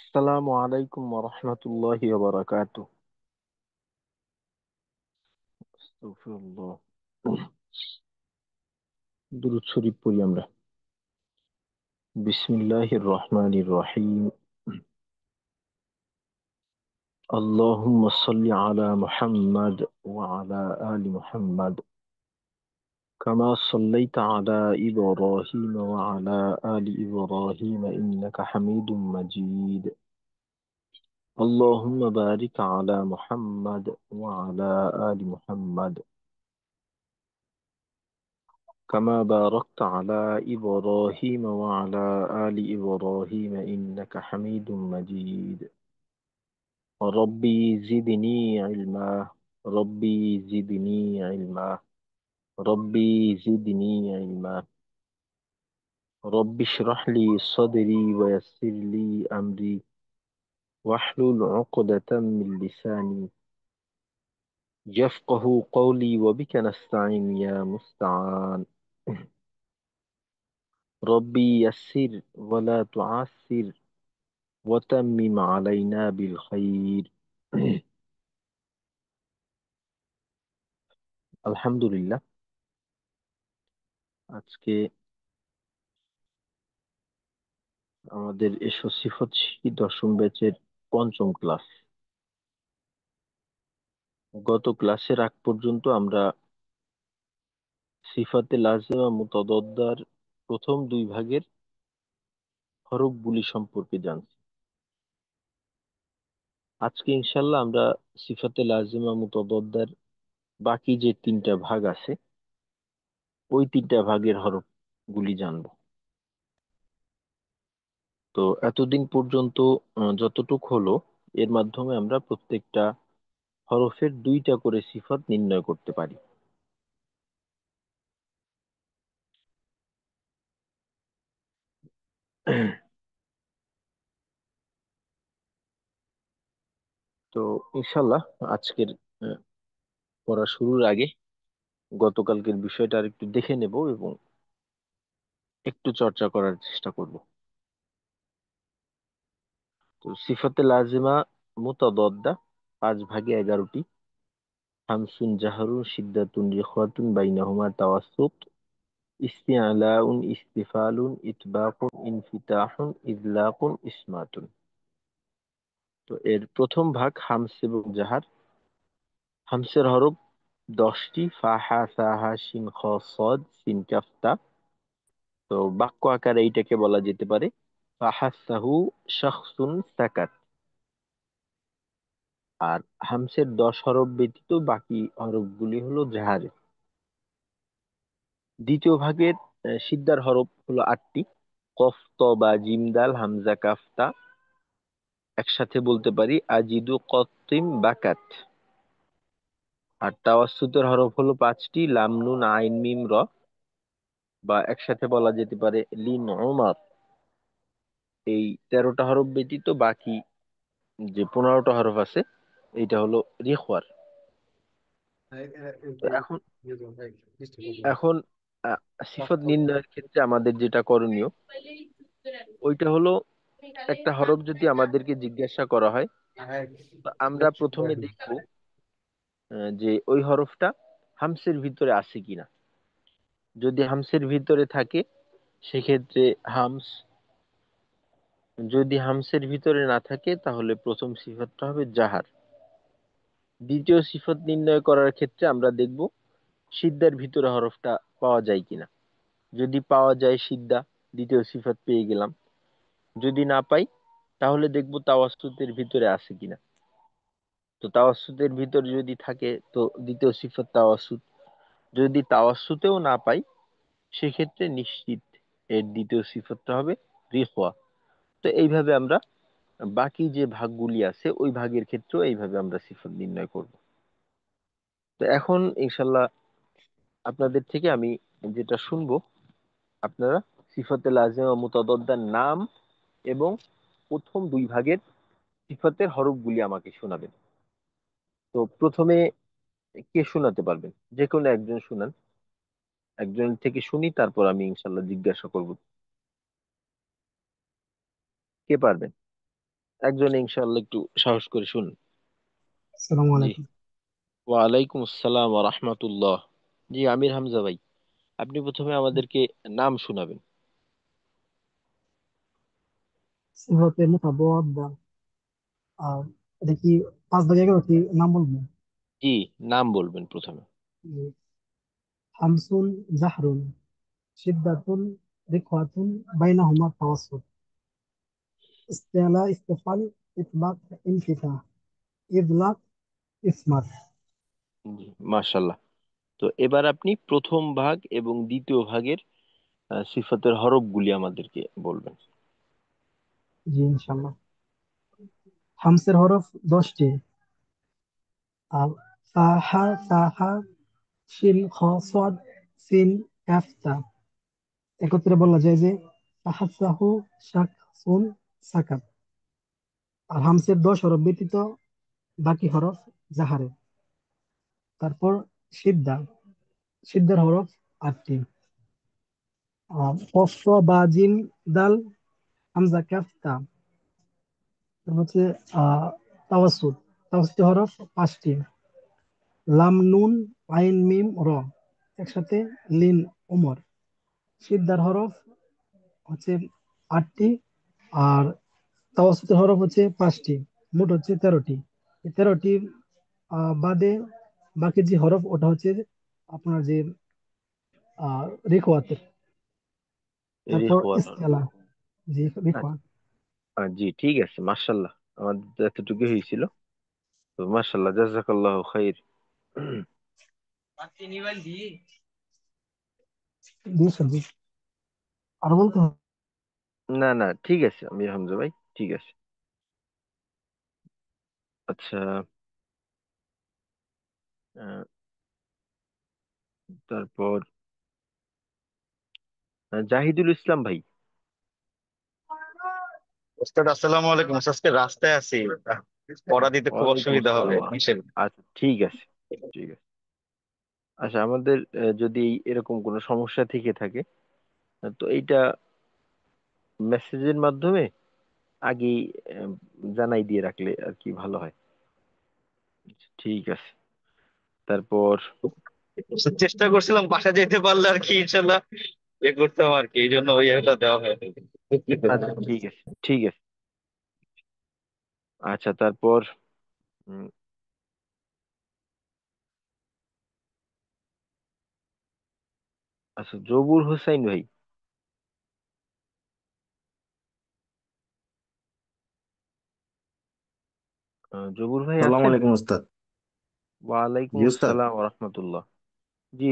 আসসালামু আলাইকুম ওয়া বারাকাতুহু। আস্তাগফিরুল্লাহ। দুরূদ শরীফ পড়ি আমরা। বিসমিল্লাহির রহমানির রহিম। আল্লাহুম্মা সাল্লি আলা মুহাম্মাদ ওয়া আলা আলি মুহাম্মাদ কামা সাল্লাইতা আলা ইব্রাহিম ওয়া আলা আলি ইব্রাহিম ইন্নাকা হামিদুম মাজিদ। আল্লাহুম্মা বারিক আলা মুহাম্মাদ ওয়া আলা আলি মুহাম্মাদ كما باركت على إبراهيم وعلى آل إبراهيم إنك حميد مجيد. ربي زدني علما. ربي زدني علما. ربي زدني علما. رب اشرح لي صدري ويسر لي أمري واحلل عقدة من لساني يفقه قولي وبك نستعين يا مستعان. ربي يسر ولا تعسر وتمم علينا بالخير. আলহামদুলিল্লাহ। আজকে আমাদের এসএসসি হচ্ছে দশম ব্যাচের পঞ্চম ক্লাস। গত ক্লাসের আগ পর্যন্ত আমরা সিফাতে লাজিমা মুতাদাদ্দার প্রথম দুই ভাগের হরফগুলি সম্পর্কে জানছি। আজকে ইনশাল্লাহ আমরা সিফাতে লাজিমা মুতাদাদ্দার বাকি যে তিনটা ভাগ আছে ওই তিনটা ভাগের হরফগুলি জানবো। তো এতদিন পর্যন্ত যতটুক হলো এর মাধ্যমে আমরা প্রত্যেকটা হরফের দুইটা করে সিফাত নির্ণয় করতে পারি। তো ইনশাল্লাহ আজকের আহ, পড়া শুরুর আগে গতকালকের বিষয়টা আর একটু দেখে নেব এবং একটু চর্চা করার চেষ্টা করব। তো সিফাতে লাজিমা মুতাদাদ্দা পাঁচ ভাগে 11টি। হামসুন জাহরুন শিদ্দাতুন রিখাতুন বাইনাহুমা তাওয়াসসুত ইস্তিআলাউন ইস্তিফালুন ইতবাকুন ইনফিতাহুন ইযলাকুন ইসমাতুন। তো এর প্রথম ভাগ হামস এবং জাহার। হামসের হরফ 10টি, ফা হা সা হা শিন খ সদ সিন কাফ তা। তো বাক্য আকারে এইটাকে বলা যেতে পারে ফাহাসাহু শাখসুন সাকাত। আর হামসের 10 হরফ ব্যতীত বাকি হরফগুলি হলো জাহারে। দ্বিতীয় ভাগের সিদ্ধার হরফ হলো 8টি। কফ ত বা জিম দাল হামজা কাফ তা। একসাথে বলতে পারি আজিদু কত্তিম বাকাত। আর তাওয়াসসুতের হরফ হলো 5টি, লাম নুন আইন মিম র, বা একসাথে বলা যেতে পারে লিন ওমর। এই 13টা হরফ ব্যতীত বাকি যে 15টা হরফ আছে এইটা হলো রিখওয়ার। তো এখন এখন আহ, সিফাত নির্ণয়ের ক্ষেত্রে আমাদের যেটা করণীয় ওইটা হলো একটা হরফ যদি আমাদেরকে জিজ্ঞাসা করা হয় তো আমরা প্রথমে দেখব যে ওই হরফটা হামসের ভিতরে আছে কিনা। যদি হামসের ভিতরে থাকে সেক্ষেত্রে হামস, যদি হামসের ভিতরে না থাকে তাহলে প্রথম সিফাতটা হবে জাহার। দ্বিতীয় সিফাত নির্ণয় করার ক্ষেত্রে আমরা দেখব সিদ্ধার ভিতরে হরফটা পাওয়া যায় কিনা। যদি পাওয়া যায় সিদ্ধা, দ্বিতীয় সিফাত পেয়ে গেলাম। যদি না পাই তাহলে দেখব তাওয়াসসুতের ভিতরে আছে কিনা। তো তাওয়াসসুতের ভিতরে যদি থাকে তো দ্বিতীয় সিফাত তাওয়াসসুত। যদি তাওয়াসসুতেও না পাই সেক্ষেত্রে নিশ্চিত এর দ্বিতীয় সিফাতটা হবে রিখওয়া। তো এইভাবে আমরা বাকি যে ভাগগুলি আছে ওই ভাগের ক্ষেত্রেও এইভাবে আমরা সিফাত নির্ণয় করব। তো এখন ইনশাল্লাহ আপনাদের থেকে আমি যেটা শুনবো আপনারা সিফাতে লাজিমা মুতাদাদ্দার নাম এবং প্রথম দুই ভাগের সিফাতের হরফগুলি আমাকে শোনাবেন। তো প্রথমে কে শোনাতে পারবেন? যে কোনো একজন শুনান। একজন থেকে শুনি, তারপর আমি ইনশাল্লাহ জিজ্ঞাসা করব। কে পারবেন? একজন ইনশাআল্লাহ একটু সাহস করে শুনুন। আসসালামু জি। আলাইকুম। ওয়ালাইকুম আসসালাম ওয়া রাহমাতুল্লাহ। জি, আমির হামজা ভাই, আপনি প্রথমে আমাদেরকে নাম শোনাবেন। সিফাতে মুতাবাদদা। আর এটা কি 5 ভাগে গেল কি নাম বলবো? জি, নাম বলবেন প্রথমে। জি। হামসুন, জাহরুন, শিদ্দাতুন, রিকওয়াতুন, বাইনাহুমা তাওয়াসসুত, ইস্তেলা, ইস্তেফাল, ইতবাক, ইনফিতাহ, ইদলাক, ইসমাত। জি, মাশাল্লাহ। তো এবার আপনি প্রথম ভাগ এবং দ্বিতীয় ভাগের সিফাতের হরফগুলি আমাদেরকে বলবেন। জি ইনশাআল্লাহ। হামসের হরফ 10টি। আর সাহা, সাহা, শিন, খ, সদ, সিন, কাফ, তা। একত্রে বলা যায় যে সাহাসাহু, শাক, সুন, সাকাত। আর হামসের 10 হরফ ব্যতীত বাকি হরফ জাহারে। তারপর সিদ্ধা, সিদ্ধার হরফ 8টি। কফ, বা, জিম, দাল, হামজা, কাফ, তা। তারপর হচ্ছে তাওয়াসুদ, তাওয়াসুদের হরফ 5টি। লাম, নুন, আইন, মিম, র একসাথে লিন, ওমর। সিদ্ধার হরফ হচ্ছে 8টি। আর তাওয়াসুদের হরফ হচ্ছে 5টি। মোট হচ্ছে 13টি। এই 13টি বাদে বাকি যে হরফ ওটা হচ্ছে আপনার যে রিকওয়াতের। তারপর রেখওয়াত। ইস্তেলা। জি আচ্ছা, রিকওয়াত। জি ঠিক আছে, মাশাল্লাহ। আমাদের তো এতটুকু হয়েছিল। তো মাশাল্লাহ, জাযাকাল্লাহু খাইর। জি সবজি আর বলতে হবে। না না, ঠিক আছে আমির হামজা ভাই, ঠিক আছে। আচ্ছা, আহ, তারপর জাহিদুল ইসলাম ভাই। ওস্তাদ আসসালামু আলাইকুম। আজকে রাস্তায় আছি, পড়া দিতে খুব ওয়ালাইকুম অসুবিধা আসসালাম হবে ওয়া কিসের। রাহমাতুল্লাহ। আচ্ছা, ঠিক আছে, ঠিক আছে। আচ্ছা, আমাদের যদি এরকম কোনো সমস্যা থেকে থাকে, তো এইটা মেসেজের মাধ্যমে আগেই আহ, জানাই দিয়ে রাখলে আর কি ভালো হয়। ঠিক আছে। তারপর চেষ্টা করছিলাম বাসা যেতে পারলে আর কি ইনশাল্লাহ করতাম আর কি, এই জন্য ওই এটা দেওয়া হয়। আচ্ছা, ঠিক আছে, ঠিক আছে। আচ্ছা, তারপর উম, আচ্ছা, জবুর হোসাইন ভাই। জবুর ভাই সালাম আছেন? আলাইকুম ওস্তাদ। ওয়ালাইকুম জি ওস্তাদ। আসসালাম ওয়া রাহমাতুল্লাহ। জি।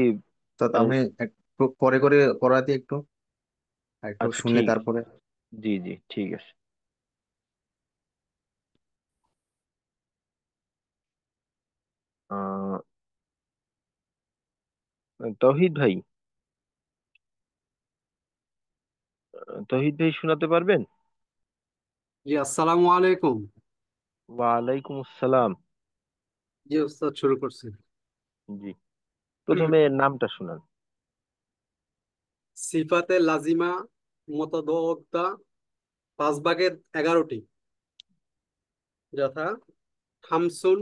ওস্তাদ আহ, আমি একটু পরে করে করাতে একটু আর একটু আচ্ছা, শুনলে ঠিক আছে। তারপরে। জি জি, ঠিক আছে। আহ তৌহিদ ভাই, তৌহিদ ভাই শোনাতে পারবেন? জি আসসালামু আলাইকুম। ওয়ালাইকুম আসসালাম। জি ওস্তাদ, শুরু করছি। জি, প্রথমে নামটা শোনান। সিফাতে লাজিমা মুতাদাওয়াক্তা 5 ভাগের 11টি, যথা হামসুন,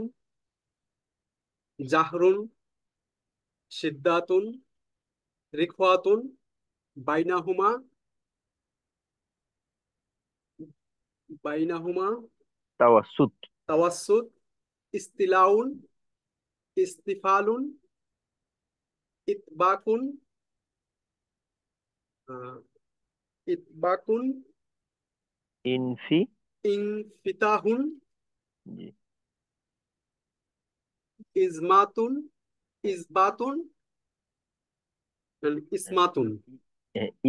জাহরুন, সিদ্দাতুন, রিখওয়াতুন, বাইনাহুমা, বাইনাহুমা তাওয়াসুত। তাওয়াসসুত, ইস্তিলাউন, ইস্তিফালুন, ইতবাকুন, আহ, ইতবাকুন, ইনফি। ইনফিতাহুন, জি। ইজমাতুন, ইসবাতুন, ইসমাতুন,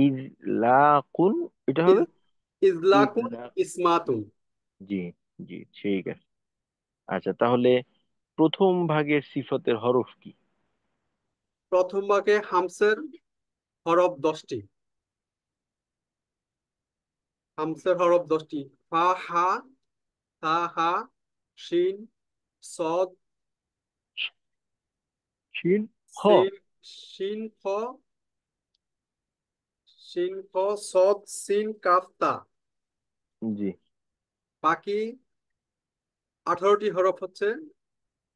ইজলাকুন, এটা হবে। ইজ ইজলাকুন, ইজলা। ইসমাতুন। জি জি, ঠিক আছে। আচ্ছা, তাহলে প্রথম ভাগের সিফতের হরফ কি? প্রথম ভাগে হামসের হরফ 10টি। হামসের হরফ 10টি। ফা, হা, তা, হা, শিন, সদ, শিন, খ। সিন, শিন, খ, শিন, খ, সদ, সিন, কাফ, তা। জি, বাকি 18টি হরফ হচ্ছে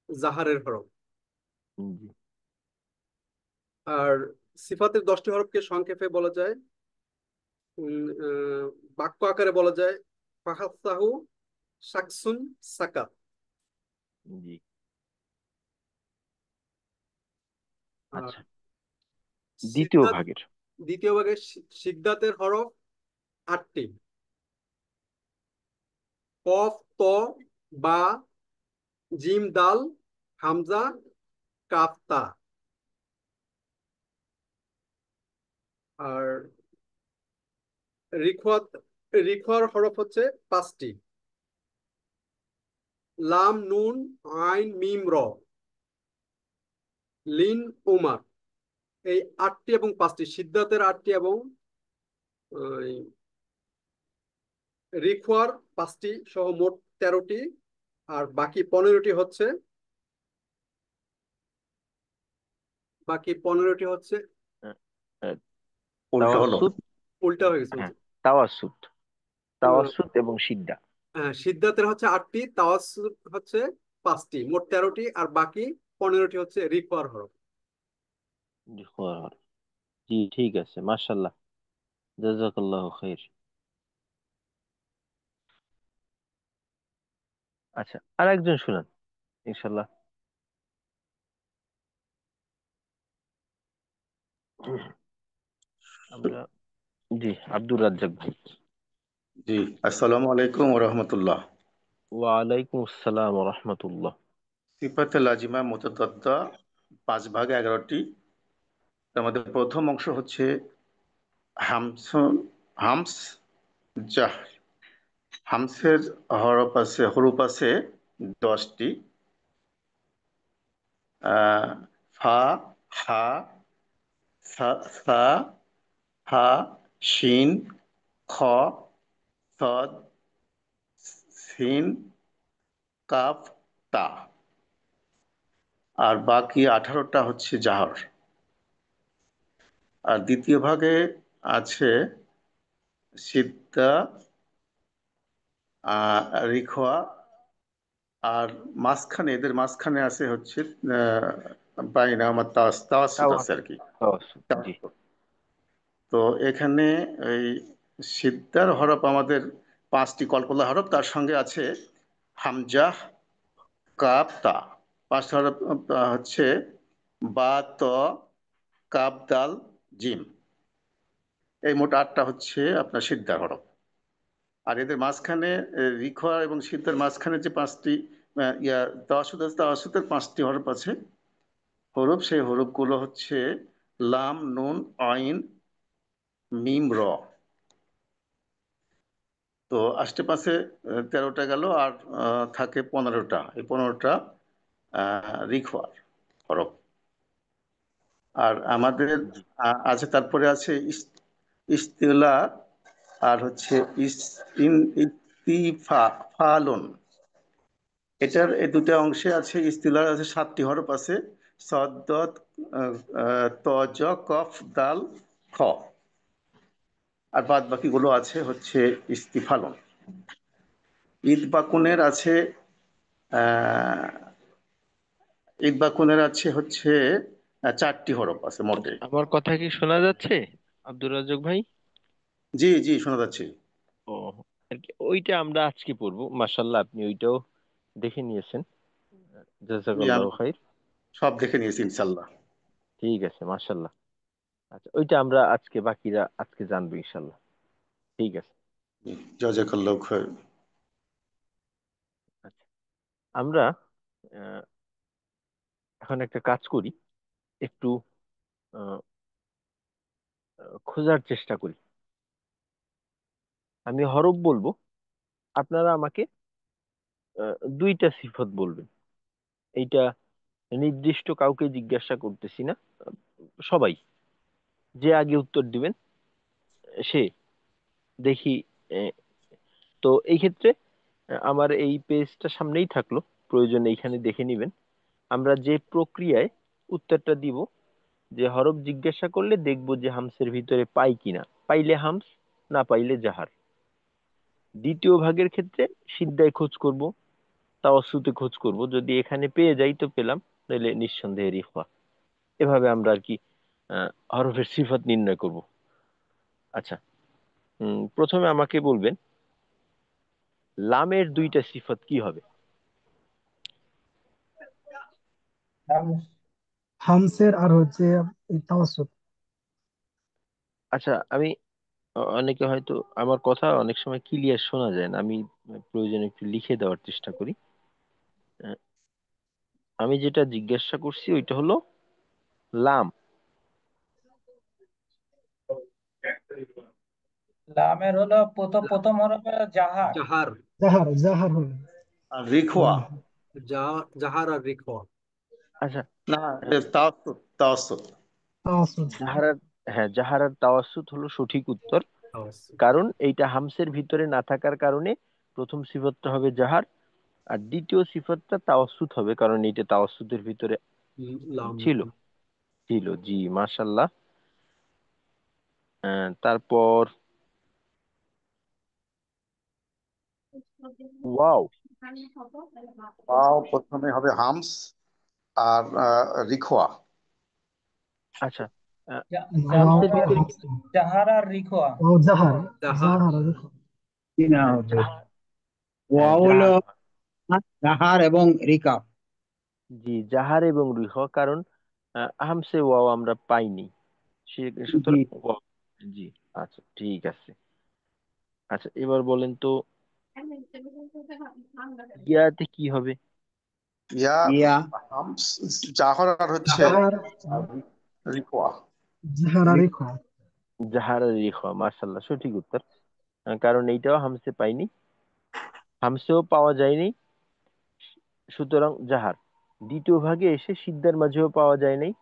জাহারের হরফ। জি। আর সিফাতের 10টি হরফকে সংক্ষেপে বলা যায়, বাক্য আকারে বলা যায় ফাহাসাহু শাকসুন সাকাত। জি। আর আচ্ছা, দ্বিতীয় সিদ্ধাত ভাগের। দ্বিতীয় ভাগে সিদ্ধাতের হরফ 8টি: কফ, ত, বা, জিম, দাল, হামজা, কাফ, তা। আর রিখওয়াত রিখওয়ার হরফ হচ্ছে 5টি: লাম, নুন, আইন, মিম, র, লিন, উমার। এই 8টি এবং 5টি, সিদ্ধাতের 8টি এবং ওই রিখওয়ার 5টি সহ মোট 13টি। আর বাকি 15টি হচ্ছে আহ, আহ, উল্টো হলো। তাওয়াসসুত। উল্টা হয়ে গেছে। হ্যাঁ, তাওয়াসসুত, আহ, তাওয়াসসুত এবং সিদ্ধা। সিদ্ধাতের হচ্ছে 8টি, তাওয়াসসুত হচ্ছে 5টি, মোট 13টি। আর বাকি 15টি হচ্ছে রিকওয়ার হরফ। জি, জি, ঠিক আছে, মাশাল্লাহ, জাযাকাল্লাহু খাইর। আচ্ছা, আর একজন শুনান ইনশাল্লাহ। আমরা, জি, আব্দুর রাজ্জাক ভাই। জি, আসসালামু আলাইকুম ওয়া রাহমাতুল্লাহ। ওয়ালাইকুম আসসালাম ওয়া রাহমাতুল্লাহ। সিফাতে লাজিমা মুতাদাদ্দা 5 ভাগে 11টি। তার মধ্যে প্রথম অংশ হচ্ছে হামস, হামস জাহ। হামসের হরফ আছে 10টি: ফা, হা, সা, হা, শিন, খ, সদ, সিন, কাফ, তা। আর বাকি 18টা হচ্ছে জাহর। আর দ্বিতীয় ভাগে আছে সিদ্ধা, রিখোয়া। আর এদের মাঝখানে আছে হচ্ছে বাইনা আমার তাওয়াসসুত আছে আর কি। তাওয়াসসুত, জি। তো এখানে এই সিদ্ধার হরফ আমাদের 5টি কলকলা হরফ, তার সঙ্গে আছে হামজা, কাপ, তা। 5টা হরফ হচ্ছে বা, ত, কাপ, দাল, জিম। এই মোট 8টা হচ্ছে আপনার সিদ্ধার হরফ। আর এদের মাঝখানে রিখোয়া এবং সিদ্ধার মাঝখানে যে 5টি তাওয়াসুত আছে, তাওয়াসুতের 5টি হরফ আছে, সেই হরফগুলো হচ্ছে লাম, নুন, আইন, মিম, র। তো আশেপাশে 13টা গেল, আর থাকে 15টা। এই 15টা রিখোয়ার হরফ। আর আমাদের জি। আছে, তারপরে আছে ইস্তিলা, আর হচ্ছে ইস্তিফালুন। এই দুটো অংশে আছে। ইস্তিলার আছে 7টি হরফ আছে: সদ, দদ, ত, জ, কফ, দাল, খ। আর বাদ বাকিগুলো আছে হচ্ছে ইস্তিফালন। ঈদ বাকুনের আছে আহ ঈদ বাকুনের আছে হচ্ছে 4টি হরফ আছে মোটে। আচ্ছা, আমার কথা কি শোনা যাচ্ছে আব্দুর রাজ্জাক ভাই? জি, জি, শোনা যাচ্ছে। ও, আর কি, ওইটা আমরা আজকে পড়বো। মাশাল্লাহ, আপনি ওইটাও দেখে নিয়েছেন, জি, আমি জাযাকাল্লাহু খাইর। সব দেখে নিয়েছি ইনশাল্লাহ। ঠিক আছে, মাশাল্লাহ। আচ্ছা, ওইটা আমরা আজকে, বাকিরা আজকে জানবো ইনশাল্লাহ। ঠিক আছে। জি, জাযাকাল্লাহু খাইর। আচ্ছা, আমরা আহ, এখন একটা কাজ করি, একটু আহ, খোঁজার চেষ্টা করি। আমি হরফ বলবো, আপনারা আমাকে 2টা সিফত বলবেন। এইটা নির্দিষ্ট কাউকে জিজ্ঞাসা করতেছি না, সবাই যে আগে উত্তর দিবেন সে, দেখি। আহ, তো এই ক্ষেত্রে আমার এই পেজটা সামনেই থাকলো, প্রয়োজনে এইখানে দেখে নিবেন। আমরা যে প্রক্রিয়ায় উত্তরটা দিব, যে হরফ জিজ্ঞাসা করলে দেখবো যে হামসের ভিতরে পাই কিনা, পাইলে হামস, না পাইলে জাহার। দ্বিতীয় ভাগের ক্ষেত্রে সিদ্ধায় খোঁজ করব, তাওয়াসুতে খোঁজ করব, যদি এখানে পেয়ে যাই তো পেলাম, নইলে নিঃসন্দেহে রিফা। এভাবে আমরা আর কি হরফের সিফাত নির্ণয় করব। আচ্ছা, প্রথমে আমাকে বলবেন লামের দুইটা সিফাত কি হবে? হামসের আর হচ্ছে এই তাওয়াসুত। আচ্ছা, আমি অনেকে হয়তো আমার কথা অনেক সময় ক্লিয়ার শোনা যায় না, আমি প্রয়োজনে একটু লিখে দেওয়ার চেষ্টা করি। আহ, আমি যেটা জিজ্ঞাসা করছি ওইটা হলো লাম। লামের হলো প্রথম প্রথম হরফ হলো জাহার। জাহার। জাহার, জাহার হবে। আর রিখওয়া। হ্যাঁ, জাহার আর রিখওয়া। আচ্ছা, না, আহ, তাওয়াসসুত তাওয়াসসুত। তাওয়াসুত। জাহারার, হ্যাঁ জাহারার তাওয়াসসুত হলো সঠিক উত্তর। কারণ এইটা হামসের ভিতরে না থাকার কারণে প্রথম সিফাতটা হবে জাহার, আর দ্বিতীয় সিফাতটা তাওয়াসসুত হবে কারণ এইটা তাওয়াসসুতের ভিতরে লাম। ছিল ছিল জি, মাশাল্লাহ। তারপর ওয়াও। ওয়াও প্রথমে হবে হামস আর রিখওয়া। আচ্ছা, আহ, ওয়াও হামসের আর ভিতরে হামস। জাহার আর রিখোয়া। ও জাহার, জাহার। জাহার আর রিখা। কি না হবে? জাহার, ওয়া হ্যাঁ হলো জাহার, জাহার এবং রিকাব। জি জাহার এবং রিহ, কারণ হামসে ওয়াও আমরা পাইনি, জি, সুতরাং ওয়াও। জি, আচ্ছা ঠিক আছে। আচ্ছা, এবার বলেন তো ইয়াতে কি হবে? ইয়া ইয়া হামস, জাহর আর হচ্ছে জাহার, রিখওয়া। জাহার আর রিখা। জাহার আর রিহ, মাশাল্লাহ সঠিক উত্তর। কারণ এইটাও হামসে পাইনি, হামসেও পাওয়া যায়নি, সুতরাং জাহার। দ্বিতীয় ভাগে এসে সিদ্ধার মাঝেও পাওয়া যায় নাই,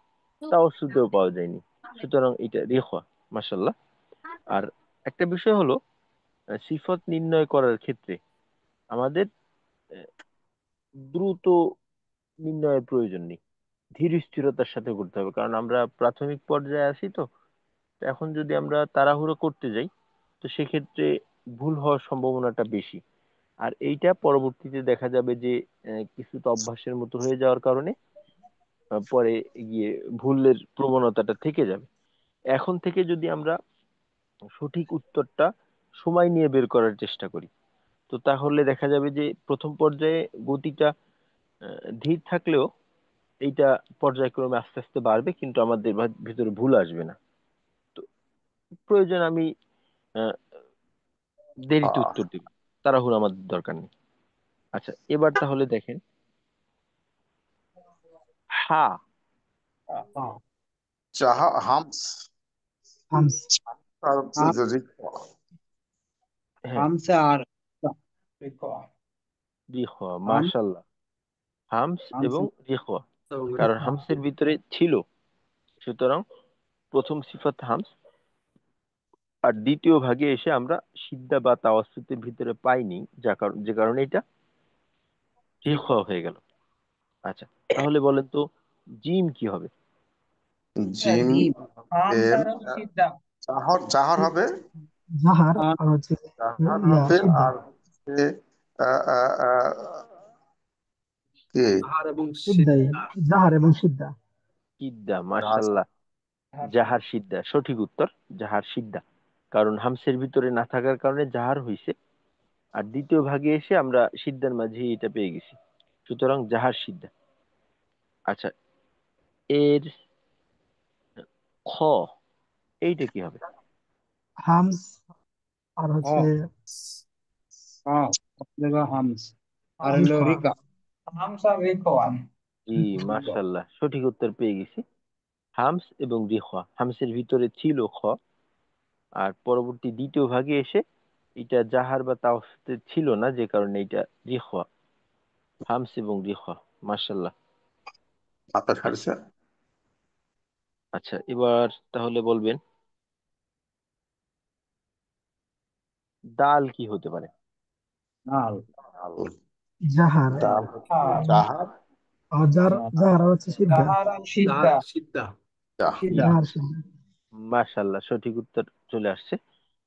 তাওয়াসসুতেও পাওয়া যায়নি, সুতরাং এটা রিহ। মাশাল্লাহ। আর একটা বিষয় হলো সিফত নির্ণয় করার ক্ষেত্রে আমাদের আহ, দ্রুত নির্ণয়ের প্রয়োজন নেই, ধীর স্থিরতার সাথে করতে হবে, কারণ আমরা প্রাথমিক পর্যায়ে আছি তো। তো এখন যদি আমরা তাড়াহুড়ো করতে যাই তো সেক্ষেত্রে ভুল হওয়ার সম্ভাবনাটা বেশি। আর এইটা পরবর্তীতে দেখা যাবে যে কিছুটা অভ্যাসের মতো হয়ে যাওয়ার কারণে পরে গিয়ে ভুলের প্রবণতাটা থেকে যাবে। এখন থেকে যদি আমরা সঠিক উত্তরটা সময় নিয়ে বের করার চেষ্টা করি তো তাহলে দেখা যাবে যে প্রথম পর্যায়ে গতিটা ধীর থাকলেও এইটা পর্যায়ক্রমে আস্তে আস্তে বাড়বে, কিন্তু আমাদের ভিতরে ভুল আসবে না। তো প্রয়োজন আমি আহ, দেরিতে আহ, উত্তর দিব, তাড়াহুড়ো আমাদের দরকার নেই। আচ্ছা, এবার তাহলে দেখেন হা। Humps humps. আর হচ্ছে যে রিখওয়া। হ্যাঁ, হামসা আর রিকওয়া। রিখওয়া, হাম মাশাল্লাহ। হামস হামস এবং রিখওয়া, কারণ হামসের ভিতরে ছিল, সুতরাং প্রথম সিফাত হামস, আর দ্বিতীয় ভাগে এসে আমরা সিদ্ধা বা তাওয়াসসুতের ভিতরে পাইনি, যে কারণে এটা রিখওয়া হয়ে গেল। আচ্ছা, তাহলে বলেন তো জিম কি হবে? Gym gym. হামস এর আর হলো সিদ্ধা। জাহর, জাহর হবে। জাহার আর আর হচ্ছে জাহার ইয়া হবে সিদ্ধা। আর হচ্ছে আহ, আহ, আহ, কি জাহার এবং সিদ্ধাই, সিদ্ধা। জাহার এবং সিদ্ধা। সিদ্ধা, জাহাজ। মাশাল্লাহ। জাহার সিদ্ধা সঠিক উত্তর, জাহার সিদ্ধা। কারণ হামসের ভিতরে না থাকার কারণে জাহার হইছে, আর দ্বিতীয় ভাগে এসে আমরা সিদ্ধার মাঝে এটা পেয়ে গেছি, সুতরাং জাহার সিদ্ধা। আচ্ছা, এর খ, এইটা কি হবে? হামস আর হচ্ছে হামস আর হলো রিখা। রিকা। হামস আর রিখওয়া। জি, মাশাল্লাহ সঠিক উত্তর পেয়ে গেছি। হামস এবং রিখওয়া, হামসের ভিতরে ছিল খ, আর পরবর্তী দ্বিতীয় ভাগে এসে এটা জাহার বা তাওয়াসুতে ছিল না, যে কারণে এটা রিখওয়া। হামস এবং রিখওয়া, মাশাল্লাহ। মাথা আচ্ছা, ছাড়ছে। আচ্ছা এবার তাহলে বলবেন দাল কি হতে পারে? নাল জাহার। ডাল হচ্ছে জাহার। আর জাহার আর হচ্ছে সিদ্ধা। জাহার আর জাহার সিদ্ধা। সিদ্ধা। সিদ্ধা। জাহার সিদ্ধা। মাশাল্লাহ সঠিক উত্তর চলে আসছে,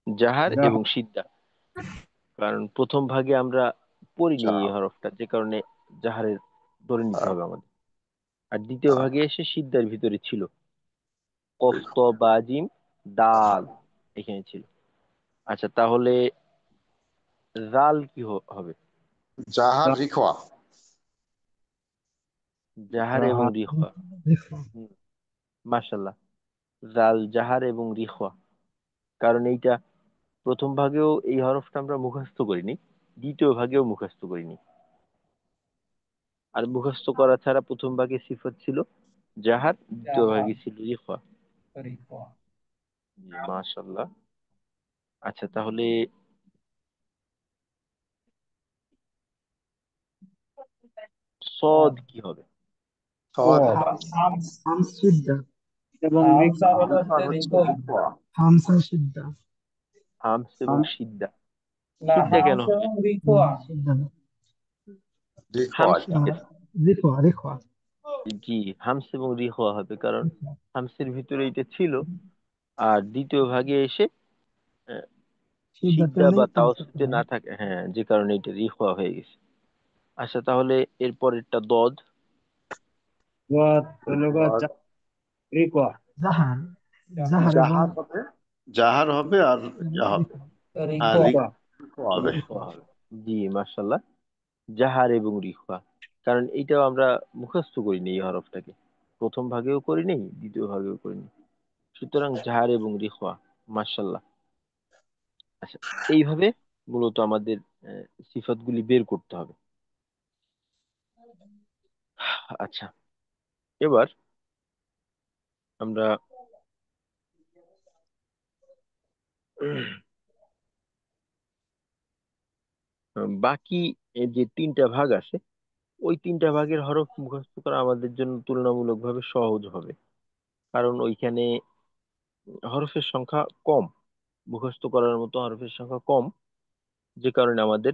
জাহার এবং সিদ্ধা। কারণ প্রথম ভাগে আমরা পড়িনি যা এই হরফটা, যে কারণে জাহারের ধরে নিতে হবে আমাদের। আর দ্বিতীয় ভাগে এসে সিদ্ধার ভিতরে ছিল কফ ত বা জিম দাল, এখানে ছিল। আচ্ছা, তাহলে জাল কি হবে? জাহার রিখওয়া। জাহার এবং জাহার রিখওয়া। রিফা মাশাল্লাহ, জাল জাহার এবং রিখওয়া। কারণ এইটা প্রথম ভাগেও এই হরফটা আমরা মুখস্থ করিনি, দ্বিতীয় ভাগেও মুখস্থ করিনি। আর মুখস্থ করা ছাড়া প্রথম ভাগে সিফত ছিল জাহার, দ্বিতীয় জাহার ভাগে ছিল রিখওয়া। রিকোয়া। জি মাশাল্লাহ। আচ্ছা, তাহলে সদ কি হবে? সদ সদ হামস হামস সিদ্ধা এবং হামস আর রিকওয়া। হচ্ছে রিকোয়া। হামসা সিদ্ধা হামস এবং হামস সিদ্ধা। না, সিদ্ধা কেন হামস হবে? এবং রিকোয়া। সিদ্ধা না রিখওয়া হামস এটা। ঠিক আছে। রিফা রিফা জি, হামস এবং রিখওয়া হবে, কারণ হামসের ভিতরে এটা ছিল। আর দ্বিতীয় ভাগে এসে আহ, সিদ্ধাতে সিদ্ধা নেই বা তাওসিতে তাওসিতে হয় না থাকে, হ্যাঁ, যে কারণে এটা রিখওয়া হয়ে গেছে। আচ্ছা, তাহলে এরপরেরটা দদ। ওয়াত হলো গা আর রিকওয়া। জাহার জাহার জাহার এবং জাহার হবে, জাহার হবে আর ইয়া হবে, রিফা আর রিকোয়া। রিকওয়া। রিখওয়া হবে। রিখওয়া হবে। জি মাশাল্লাহ, জাহার এবং রিখওয়া। কারণ এইটাও আমরা মুখস্থ করিনি এই হরফটাকে, প্রথম ভাগেও করিনি, দ্বিতীয় ভাগেও করিনি। সুতরাং জাহার এবং রিখওয়া। মাশাল্লাহ। আচ্ছা, এইভাবে মূলত আমাদের সিফাতগুলি বের করতে হবে। আচ্ছা, এবার আমরা বাকি যে তিনটা ভাগ আছে, ওই তিনটা ভাগের হরফ মুখস্থ করা আমাদের জন্য তুলনামূলকভাবে সহজ হবে। কারণ ওইখানে হরফের সংখ্যা কম, মুখস্থ করার মতো হরফের সংখ্যা কম, যে কারণে আমাদের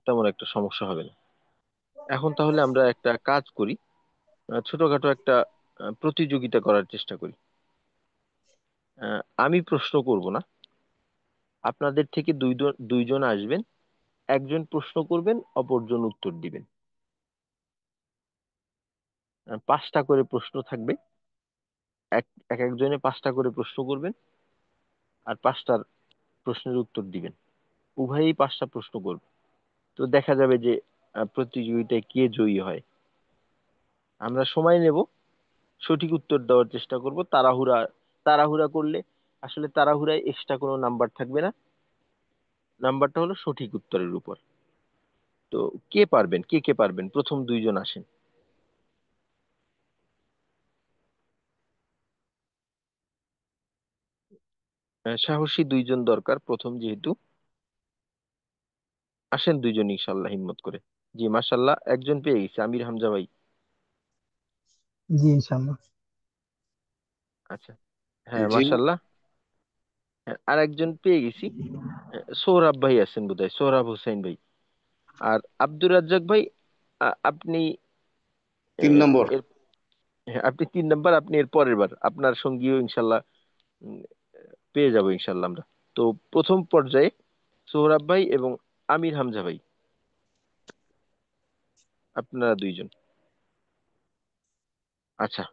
তেমন একটা সমস্যা হবে না। এখন তাহলে আমরা একটা কাজ করি, ছোটখাটো একটা প্রতিযোগিতা করার চেষ্টা করি। আমি প্রশ্ন করব না, আপনাদের থেকে দুইজন আসবেন, একজন প্রশ্ন করবেন, অপরজন উত্তর দিবেন। পাঁচটা করে প্রশ্ন থাকবে, এক এক একজনে পাঁচটা করে প্রশ্ন করবেন, আর পাঁচটার প্রশ্নের উত্তর দিবেন। উভয়েই পাঁচটা প্রশ্ন করবে। তো দেখা যাবে যে প্রতিযোগিতায় কে জয়ী হয়। আমরা সময় নেব, সঠিক উত্তর দেওয়ার চেষ্টা করব। তাড়াহুড়া তাড়াহুড়া করলে আসলে তাড়াহুড়ায় এক্সট্রা কোনো নাম্বার থাকবে না, নাম্বারটা হলো সঠিক উত্তরের উপর। তো কে পারবেন, প্রথম দুইজন আসেন। সাহসী দুইজন দরকার প্রথম যেহেতু। আসেন দুইজন ইনশাল্লাহ, হিম্মত করে। জি মাশাল্লাহ, একজন পেয়ে গেছে, আমির হামজা ভাই। জি ইনশাআল্লাহ আচ্ছা, হ্যাঁ জি, মাশাল্লাহ। হ্যাঁ, আর একজন পেয়ে গেছি, সোহরাব ভাই আছেন বোধহয়, সোহরাব হোসেন ভাই। আর আব্দুর রাজ্জাক ভাই, আপনি তিন আহ, নম্বর। এর হ্যাঁ, আপনি 3 নাম্বার, আপনি এর পরের বার আপনার সঙ্গীও ইনশাল্লাহ উম, পেয়ে যাবো ইনশাল্লাহ আমরা। তো প্রথম পর্যায়ে সোহরাব ভাই এবং আমির হামজা ভাই, আপনারা দুইজন। আচ্ছা,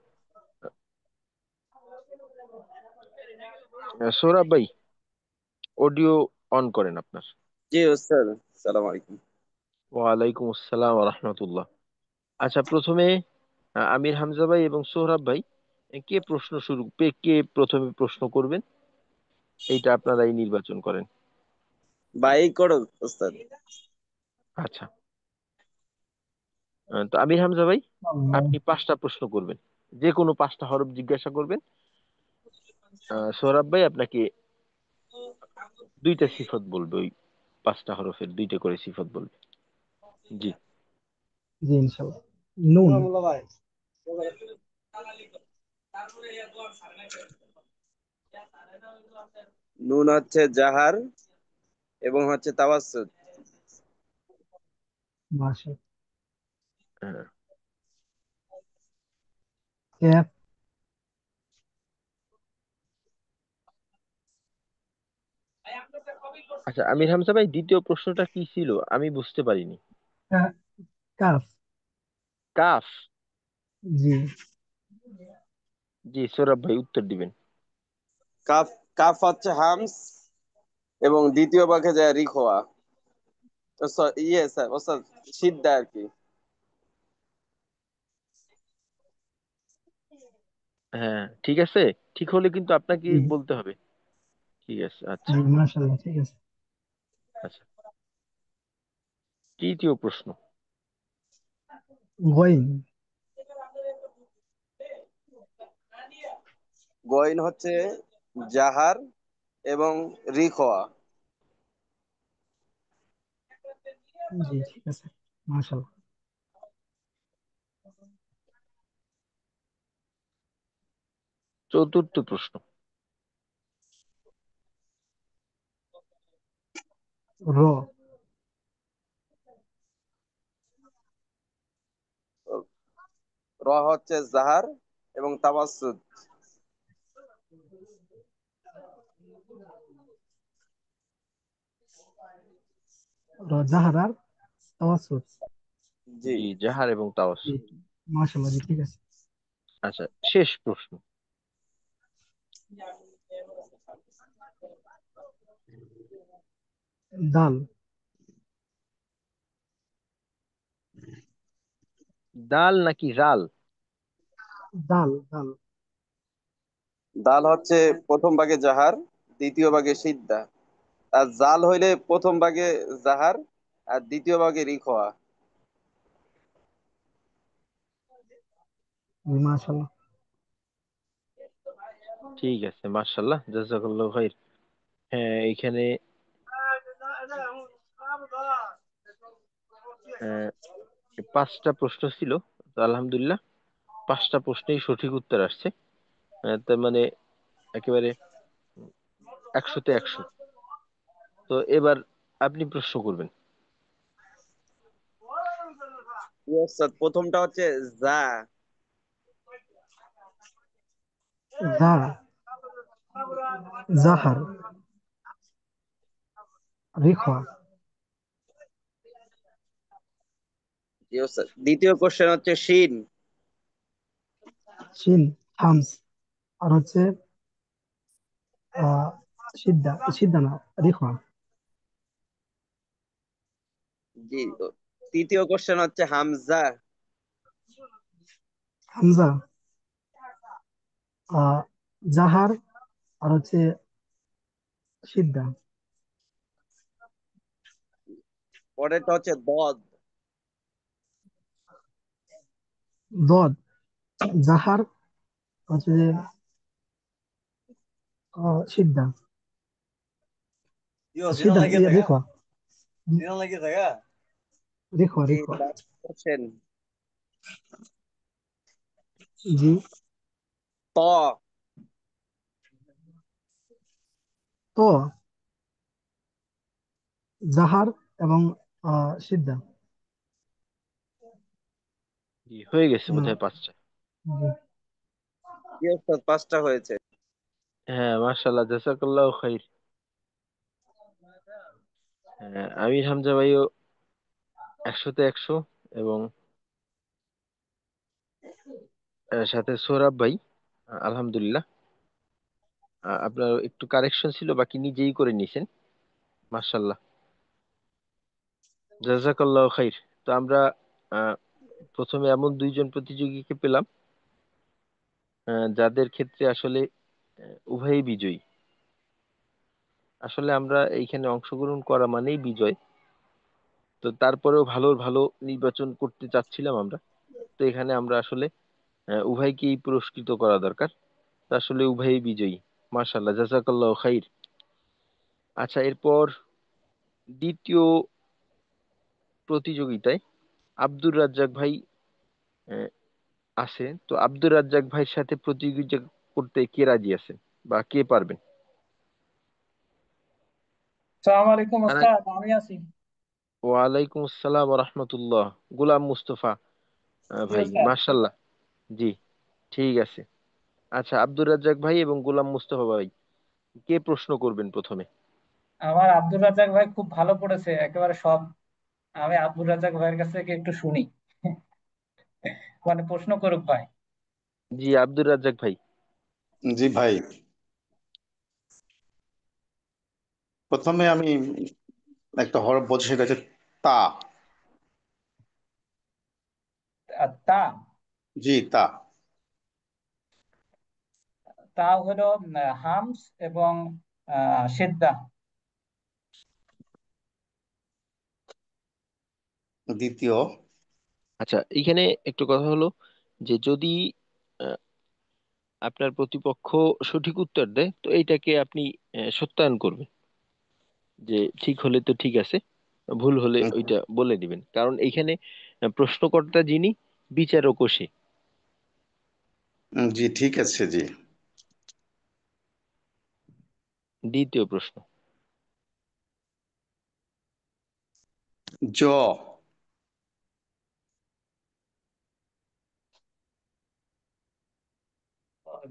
সোহরাব ভাই, অডিও অন করেন আপনার। জি ওস্তাদ, সালাম আলাইকুম। ওয়ালাইকুম আসসালাম রহমতুল্লাহ। আচ্ছা, প্রথমে আমির হামজা ভাই এবং সোহরাব ভাই, কে প্রথমে প্রশ্ন করবেন, এইটা আপনারাই নির্বাচন করেন। বাই করো ওস্তাদ। আচ্ছা, তো আমির হামজা ভাই, আল্লাহ আপনি পাঁচটা প্রশ্ন করবেন, যে কোনো পাঁচটা হরফ জিজ্ঞাসা করবেন। সোহরাব ভাই আপনাকে দুইটা সিফত বলবে, ওই পাঁচটা হরফের দুইটা করে সিফত বলবে। জি। জি ইনশাআল্লাহ নুন নুন হচ্ছে জাহার এবং হচ্ছে তাওয়াসসুত। মাশা হ্যাঁ, ক্যাপ আচ্ছা আমির হামজা ভাই, দ্বিতীয় প্রশ্নটা কি ছিল আমি বুঝতে পারিনি। কা- কাফ। কাফ। জি। জি, সৌরভ ভাই উত্তর দিবেন। কাফ। কাফ হচ্ছে হামস এবং দ্বিতীয় বাক্যে যায় রিখোয়া। ইয়ে স্যার ওস্তাদ, সিদ্ধা আর কি। হ্যাঁ ঠিক আছে, ঠিক হলে কিন্তু আপনাকে জি। বলতে হবে। ঠিক আছে, আচ্ছা। জি মাশাআল্লাহ, ঠিক আছে। আচ্ছা, তৃতীয় প্রশ্ন। গইন। গইন হচ্ছে জাহার এবং রিখোয়া। জি ঠিক আছে, মাশাআল্লাহ। চতুর্থ প্রশ্ন। র। র হচ্ছে জাহার এবং তাওয়াসসুদ। র জাহার আর তাওয়াসসুত। জি। জি, জাহার এবং জি তাওয়াসসুদ। মাশাআল্লাহ, জি ঠিক আছে। আচ্ছা, শেষ প্রশ্ন। দাল। দাল নাকি রাল? দাল দাল। দাল হচ্ছে প্রথম ভাগে জাহার, দ্বিতীয় ভাগে সিদ্ধা। আর জাল হইলে প্রথম ভাগে জাহার আর দ্বিতীয় ভাগে রিখোয়া। জি মাশাআল্লাহ। ঠিক আছে, মার্শাল্লাহ, জাযাকাল্লাহু খাইর। হ্যাঁ, এখানে আহ, 5টা প্রশ্ন ছিল। তো আলহামদুলিল্লাহ 5টা প্রশ্নেই সঠিক উত্তর আসছে। তার মানে একেবারে 100-তে 100। তো এবার আপনি প্রশ্ন করবেন। জি ওস্তাদ, প্রথমটা হচ্ছে জা। জা। জাহার। রিখওয়া। জি ওস্তাদ, দ্বিতীয় কোশ্চেন হচ্ছে শিন। শিন। হামস। আর হচ্ছে আহ সিদ্ধা, সিদ্ধা না, রিখওয়া। জি। তৃতীয় কোশ্চেন হচ্ছে হামজা। হামজা। আহ জাহার আর হচ্ছে সিদ্ধা। পরেরটা হচ্ছে দদ। দদ। জাহার হচ্ছে যে সিদ্ধা। সিদ্ধা না, রিখওয়া। রিখওয়া জি। রিখওয়া। লাস্ট কোশ্চেন জি। ত। তো জাহার এবং সিদ্ধা। জি, হয়ে গেছে না। বোধহয় 5টা। জি। জি ওস্তাদ, 5টা হয়েছে। হ্যাঁ, মার্শাল্লাহ, জাযাকাল্লাহু খাইর। হ্যাঁ, আমির হামজা ভাইও 100-তে 100, এবং সাথে সৌরভ ভাই আলহামদুলিল্লাহ আপনার একটু কারেকশন ছিল, বাকি নিজেই করে নিছেন। মার্শাল্লাহ, জাযাকাল্লাহু খাইর। তো আমরা আহ, প্রথমে এমন দুইজন প্রতিযোগীকে পেলাম যাদের ক্ষেত্রে আসলে উভয়ই বিজয়ী। আসলে আমরা এইখানে অংশগ্রহণ করা মানেই বিজয়। তো তারপরেও ভালো ভালো নির্বাচন করতে চাচ্ছিলাম আমরা। তো এখানে আমরা আসলে উভয়কেই পুরস্কৃত করা দরকার। তো আসলে উভয়ই বিজয়ী। মার্শাল্লাহ, জাযাকাল্লাহু খাইর। আচ্ছা, এরপর দ্বিতীয় প্রতিযোগিতায় আব্দুর রাজ্জাক ভাই আহ, আছে। তো আব্দুর রাজ্জাক ভাইয়ের সাথে প্রতিযোগিতা করতে কে রাজি আছেন বা কে পারবেন? আসসালামু আলাইকুম আনাই- ওস্তাদ, আমি আছি। ওয়ালাইকুম আসসালাম রহমতুল্লাহ। গোলাম মুস্তফা জি ভাই, ওস্তাদ। মার্শাল্লাহ। জি, ঠিক আছে। আচ্ছা, আব্দুর রাজ্জাক ভাই এবং গোলাম মুস্তফা ভাই, কে প্রশ্ন করবেন প্রথমে? আমার আব্দুর রাজ্জাক ভাই খুব ভালো পড়েছে একেবারে সব। আমি আব্দুর রাজ্জাক ভাইয়ের কাছ থেকে একটু শুনি, মানে প্রশ্ন করুক ভাই। জি, আব্দুর রাজ্জাক ভাই। জি ভাই, প্রথমে আমি একটা হরফ বলছি, সেটা হচ্ছে তা। আর তা, জি, তা। তা হলো হামস এবং সিদ্ধা। দ্বিতীয়। আচ্ছা, এইখানে একটু কথা হলো যে যদি আহ, আপনার প্রতিপক্ষ সঠিক উত্তর দেয় তো এইটাকে আপনি সত্যায়ন করবেন, যে ঠিক হলে তো ঠিক আছে, ভুল হলে উম, ওইটা বলে দিবেন, কারণ এইখানে প্রশ্নকর্তা যিনি, বিচারকও সে। জি ঠিক আছে, জি। দ্বিতীয় প্রশ্ন। জ।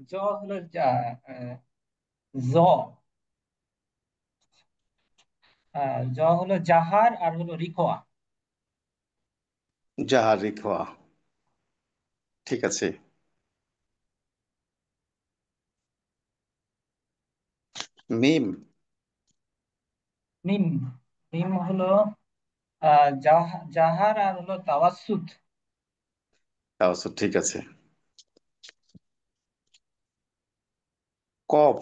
জ হলো জ, জ হলো জাহার আর হলো রিকোয়া। জাহার রিখোয়া, ঠিক আছে। মিম। মিম, মিম হলো জাহার আর হলো তাওয়াসুদ। আচ্ছা, ঠিক আছে। কফ।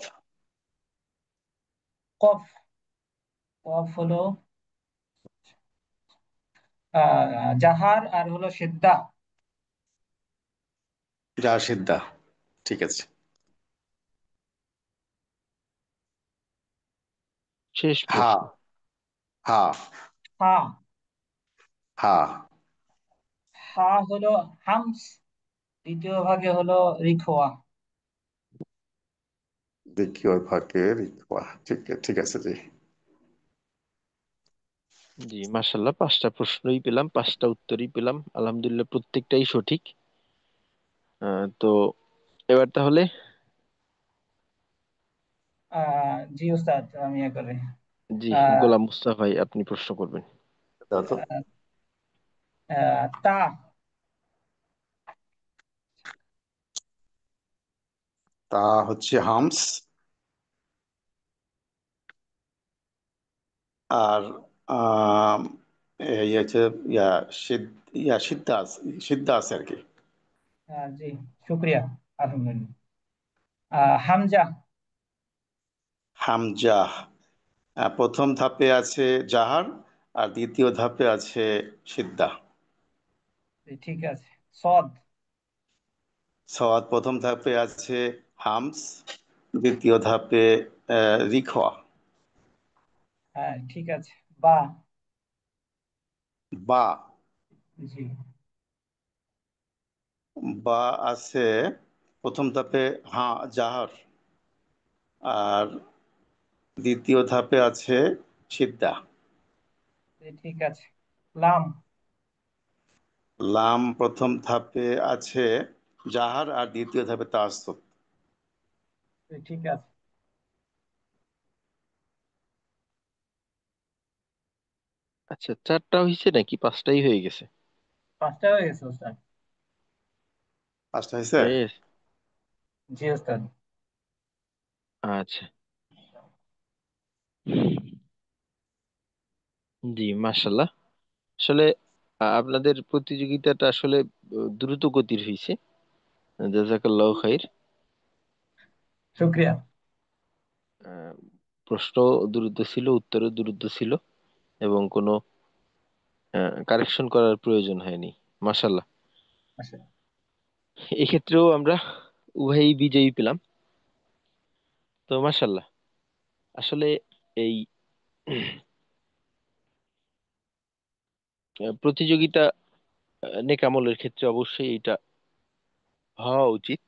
কফ, কফ হলো জাহার আর হলো সিদ্ধা। জাহার সিদ্ধা, ঠিক আছে। শেষ হা। প্রশ্ন। হা। হা, হা। হা হলো হামস, দ্বিতীয় ভাগে হলো রিখোয়া। দ্বিতীয় ভাগে রিখোয়া, ঠিক ঠিক আছে, জি। জি, মাশাল্লাহ, পাঁচটা প্রশ্নই পেলাম, পাঁচটা উত্তরই পেলাম, আলহামদুলিল্লাহ প্রত্যেকটাই সঠিক। তো এবার তাহলে জি ওস্তাদ, আমি এ করে জি, আহ, গোলাম মুস্তাফা ভাই আপনি প্রশ্ন করবেন। দাও তো। তা, তা হচ্ছে হামস। আর আম, এই হচ্ছে ইয়া সিদ্ধা আছে, সিদ্ধা আছে আর কি। জি, শুক্রিয়া, আলহামদুলিল্লাহ। হামজা। হামজাহ। প্রথম ধাপে আছে জাহার, আর দ্বিতীয় ধাপে আছে সিদ্ধা। জি, ঠিক আছে। সদ। সওয়াদ, প্রথম ধাপে আছে হামস, দ্বিতীয় ধাপে রিখওয়া। হ্যাঁ, ঠিক আছে। বা। বা। জি, বা আছে প্রথম ধাপে জাহার, আর দ্বিতীয় ধাপে আছে সিদ্ধা। জি, ঠিক আছে। লাম। লাম, প্রথম ধাপে আছে জাহার, আর দ্বিতীয় ধাপে তাওয়াসসুত। জি, ঠিক আছে। আচ্ছা, চারটা হয়েছে নাকি পাঁচটাই হয়ে গেছে? পাঁচটা হয়ে গেছে ওস্তাদ। পাঁচটা হয়েছে। হয়ে গেছে। জি ওস্তাদ। আচ্ছা, জি, মাশাল্লাহ। আসলে আপনাদের প্রতিযোগিতাটা আসলে দ্রুত গতির হয়েছে। জাযাকাল্লাহু খাইর। শুক্রিয়া। আহ, প্রশ্ন দ্রুত ছিল, উত্তরও দ্রুত ছিল, এবং কোনো কারেকশন করার প্রয়োজন হয়নি। মাশাল্লাহ। আচ্ছা, এক্ষেত্রেও আমরা উভয়ই বিজয়ী পেলাম। তো মাশাল্লাহ, আসলে এই প্রতিযোগিতা নেকামলের ক্ষেত্রে অবশ্যই এটা হওয়া উচিত,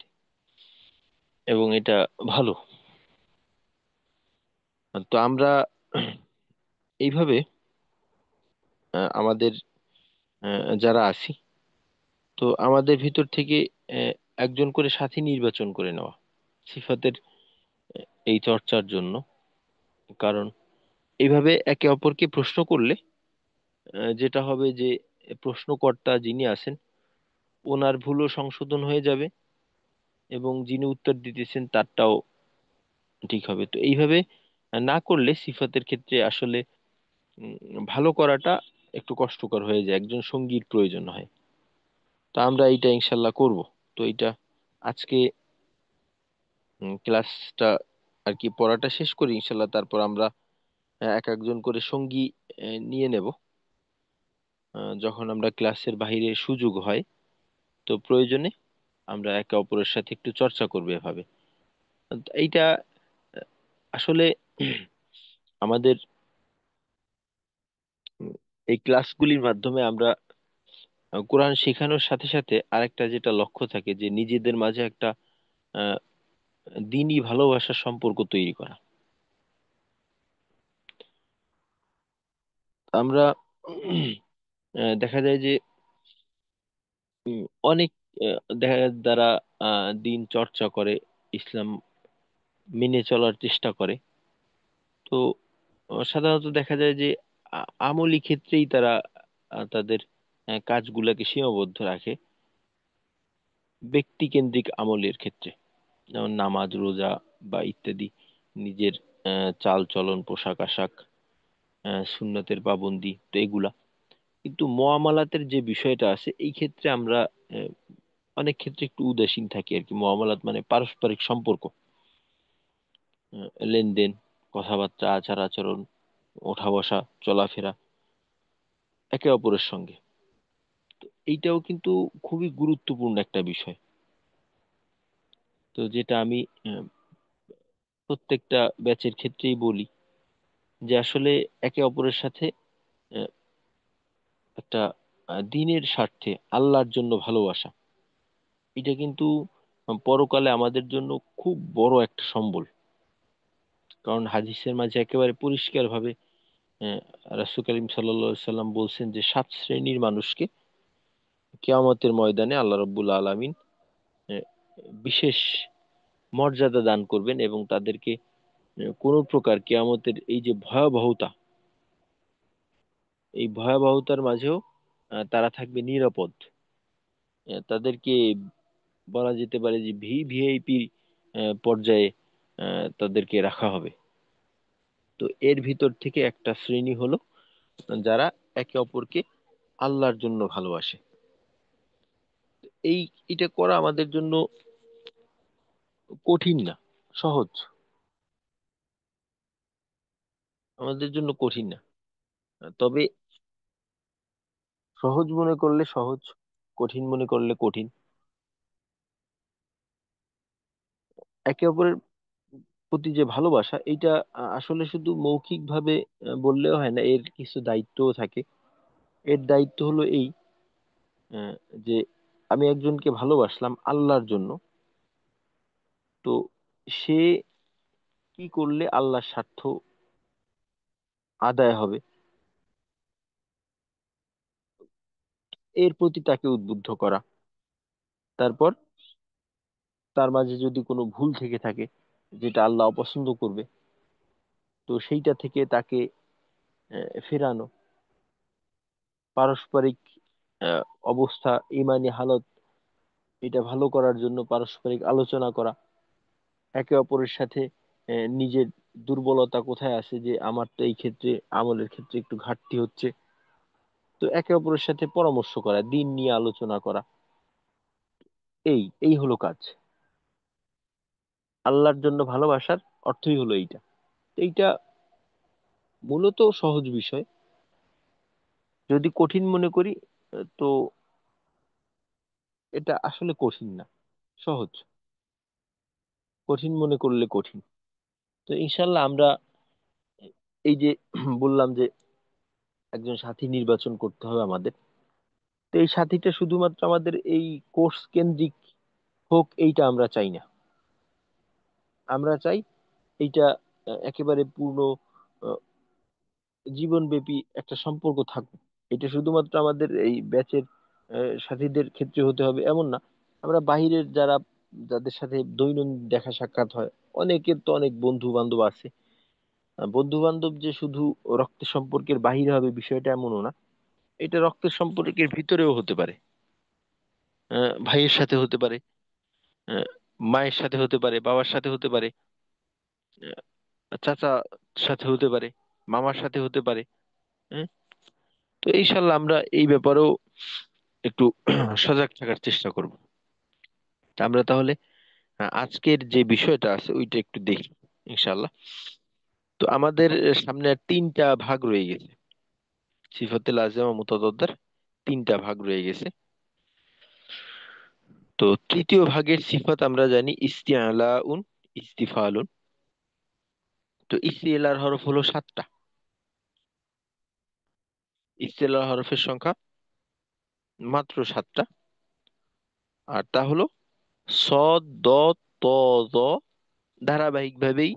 এবং এটা ভালো। তো আমরা এইভাবে আমাদের যারা আছি, তো আমাদের ভিতর থেকে একজন করে সাথী নির্বাচন করে নেওয়া সিফাতের এই চর্চার জন্য। কারণ এইভাবে একে অপরকে প্রশ্ন করলে যেটা হবে যে প্রশ্নকর্তা যিনি আছেন ওনার ভুলও সংশোধন হয়ে যাবে এবং যিনি উত্তর দিতেছেন তারটাও ঠিক হবে। তো এইভাবে না করলে সিফাতের ক্ষেত্রে আসলে ভালো করাটা একটু কষ্টকর হয়ে যায়, একজন সঙ্গীর প্রয়োজন হয়। তো আমরা এইটা ইনশাল্লাহ করব। তো এইটা আজকে ক্লাসটা আর কি পড়াটা শেষ করি ইনশাল্লাহ, তারপর আমরা এক একজন করে সঙ্গী নিয়ে নেব যখন আমরা ক্লাসের বাইরে সুযোগ হয়। তো প্রয়োজনে আমরা একে অপরের সাথে একটু চর্চা করবো এভাবে। তো এইটা আহ, আসলে আমাদের উম, এই ক্লাসগুলির মাধ্যমে আমরা কোরআন শেখানোর সাথে সাথে আরেকটা যেটা লক্ষ্য থাকে যে নিজেদের মাঝে একটা আহ, দিনই ভালোবাসার সম্পর্ক তৈরি করা। আমরা দেখা যায় যে উম, অনেক দেখা দ্বারা দিন চর্চা করে, ইসলাম মেনে চলার চেষ্টা করে। তো সাধারণত দেখা যায় যে আমলি ক্ষেত্রেই তারা তাদের কাজগুলোকে সীমাবদ্ধ রাখে ব্যক্তিকেন্দ্রিক আমলের ক্ষেত্রে, যেমন নামাজ রোজা বা ইত্যাদি, নিজের চাল চলন পোশাক আশাক সুন্নতের পাবন্দি তো এগুলা। কিন্তু মুআমালাতের যে বিষয়টা আছে এই ক্ষেত্রে আমরা আহ, অনেক ক্ষেত্রে একটু উদাসীন থাকি আর কি। মুআমালাত মানে পারস্পরিক সম্পর্ক, লেনদেন, কথাবার্তা, আচার আচরণ, ওঠা বসা, চলাফেরা একে অপরের সঙ্গে। তো এইটাও কিন্তু খুবই গুরুত্বপূর্ণ একটা বিষয়। তো যেটা আমি আহ, প্রত্যেকটা ব্যাচের ক্ষেত্রেই বলি যে আসলে একে অপরের সাথে আহ, একটা দিনের স্বার্থে আল্লাহর জন্য ভালোবাসা, এটা কিন্তু পরকালে আমাদের জন্য খুব বড় একটা সম্বল। কারণ হাদিসের মাঝে একেবারে পরিষ্কার ভাবে রাসূল করিম সাল্লাল্লাহু আলাইহি সাল্লাম বলছেন যে 7 শ্রেণীর মানুষকে কিয়ামতের ময়দানে আল্লাহ রাব্বুল আলামিন আহ, বিশেষ মর্যাদা দান করবেন এবং তাদেরকে কোনো প্রকার কিয়ামতের এই যে ভয়াবহতা, এই ভয়াবহতার মাঝেও তারা থাকবে নিরাপদ। তাদেরকে বলা যেতে পারে যে ভিভিআইপি পর্যায়ে তাদেরকে রাখা হবে। তো এর ভিতর থেকে একটা শ্রেণী হলো যারা একে অপরকে আল্লাহর জন্য ভালোবাসে। এই এটা করা আমাদের জন্য কঠিন না, সহজ। আমাদের জন্য কঠিন না, তবে সহজ মনে করলে সহজ, কঠিন মনে করলে কঠিন। একে অপরের প্রতি যে ভালোবাসা এইটা আসলে শুধু মৌখিক ভাবে বললেও হয় না, এর কিছু দায়িত্বও থাকে। এর দায়িত্ব হলো এই আহ, যে আমি একজনকে ভালোবাসলাম আল্লাহর জন্য, তো সে কি করলে আল্লাহর স্বার্থ আদায় হবে এর প্রতি তাকে উদ্বুদ্ধ করা। তারপর তার মাঝে যদি কোনো ভুল থেকে থাকে যেটা আল্লাহ অপছন্দ করবে, তো সেইটা থেকে তাকে ফেরানো। পারস্পরিক আহ, অবস্থা, ইমানি হালত এটা ভালো করার জন্য পারস্পরিক আলোচনা করা, একে অপরের সাথে নিজের দুর্বলতা কোথায় আছে, যে আমার তো এই ক্ষেত্রে আমলের ক্ষেত্রে একটু ঘাটতি হচ্ছে, তো একে অপরের সাথে পরামর্শ করা, দিন নিয়ে আলোচনা করা। এই এই হলো কাজ। আল্লাহর জন্য ভালোবাসার অর্থই হলো এইটা। তো এইটা মূলত সহজ বিষয়। যদি কঠিন মনে করি তো এটা আসলে কঠিন না, সহজ। কঠিন মনে করলে কঠিন। তো ইনশাল্লাহ আমরা এই যে বললাম যে একজন সাথী নির্বাচন করতে হবে আমাদের, তো এই সাথীটা শুধুমাত্র আমাদের এই কোর্স কেন্দ্রিক হোক এইটা আমরা চাই না। আমরা চাই এইটা একেবারে পূর্ণ জীবনব্যাপী একটা সম্পর্ক থাকুক। এটা শুধুমাত্র আমাদের এই ব্যাচের সাথীদের ক্ষেত্রে হতে হবে এমন না। আমরা বাহিরের যারা, যাদের সাথে দৈনন্দিন দেখা সাক্ষাৎ হয়, অনেকের তো অনেক বন্ধু বান্ধব আছে, বন্ধু বান্ধব যে শুধু রক্তের সম্পর্কের বাহিরে হবে বিষয়টা এমনও না, এটা রক্তের সম্পর্কের ভিতরেও হতে পারে। ভাইয়ের সাথে হতে পারে, আহ, মায়ের সাথে হতে পারে, বাবার সাথে হতে পারে, চাচার সাথে হতে পারে, মামার সাথে হতে পারে। হ্যাঁ? তো ইনশাল্লাহ আমরা এই ব্যাপারেও একটু সজাগ থাকার চেষ্টা করব। তা আমরা তাহলে আজকের যে বিষয়টা আছে ওইটা একটু দেখি ইনশাল্লাহ। তো আমাদের সামনে আর তিনটা ভাগ রয়ে গেছে, সিফাতে লাজেমা মুতাদাদ্দার তিনটা ভাগ রয়ে গেছে। তো তৃতীয় ভাগের সিফাত আমরা জানি ইস্তিআলাউন, ইস্তিফালুন। তো ইস্তিআলার হরফ হলো 7টা। ইস্তিআলার হরফের সংখ্যা মাত্র 7টা, আর তা হলো সদ, দ, ত, জ, ধারাবাহিক ভাবেই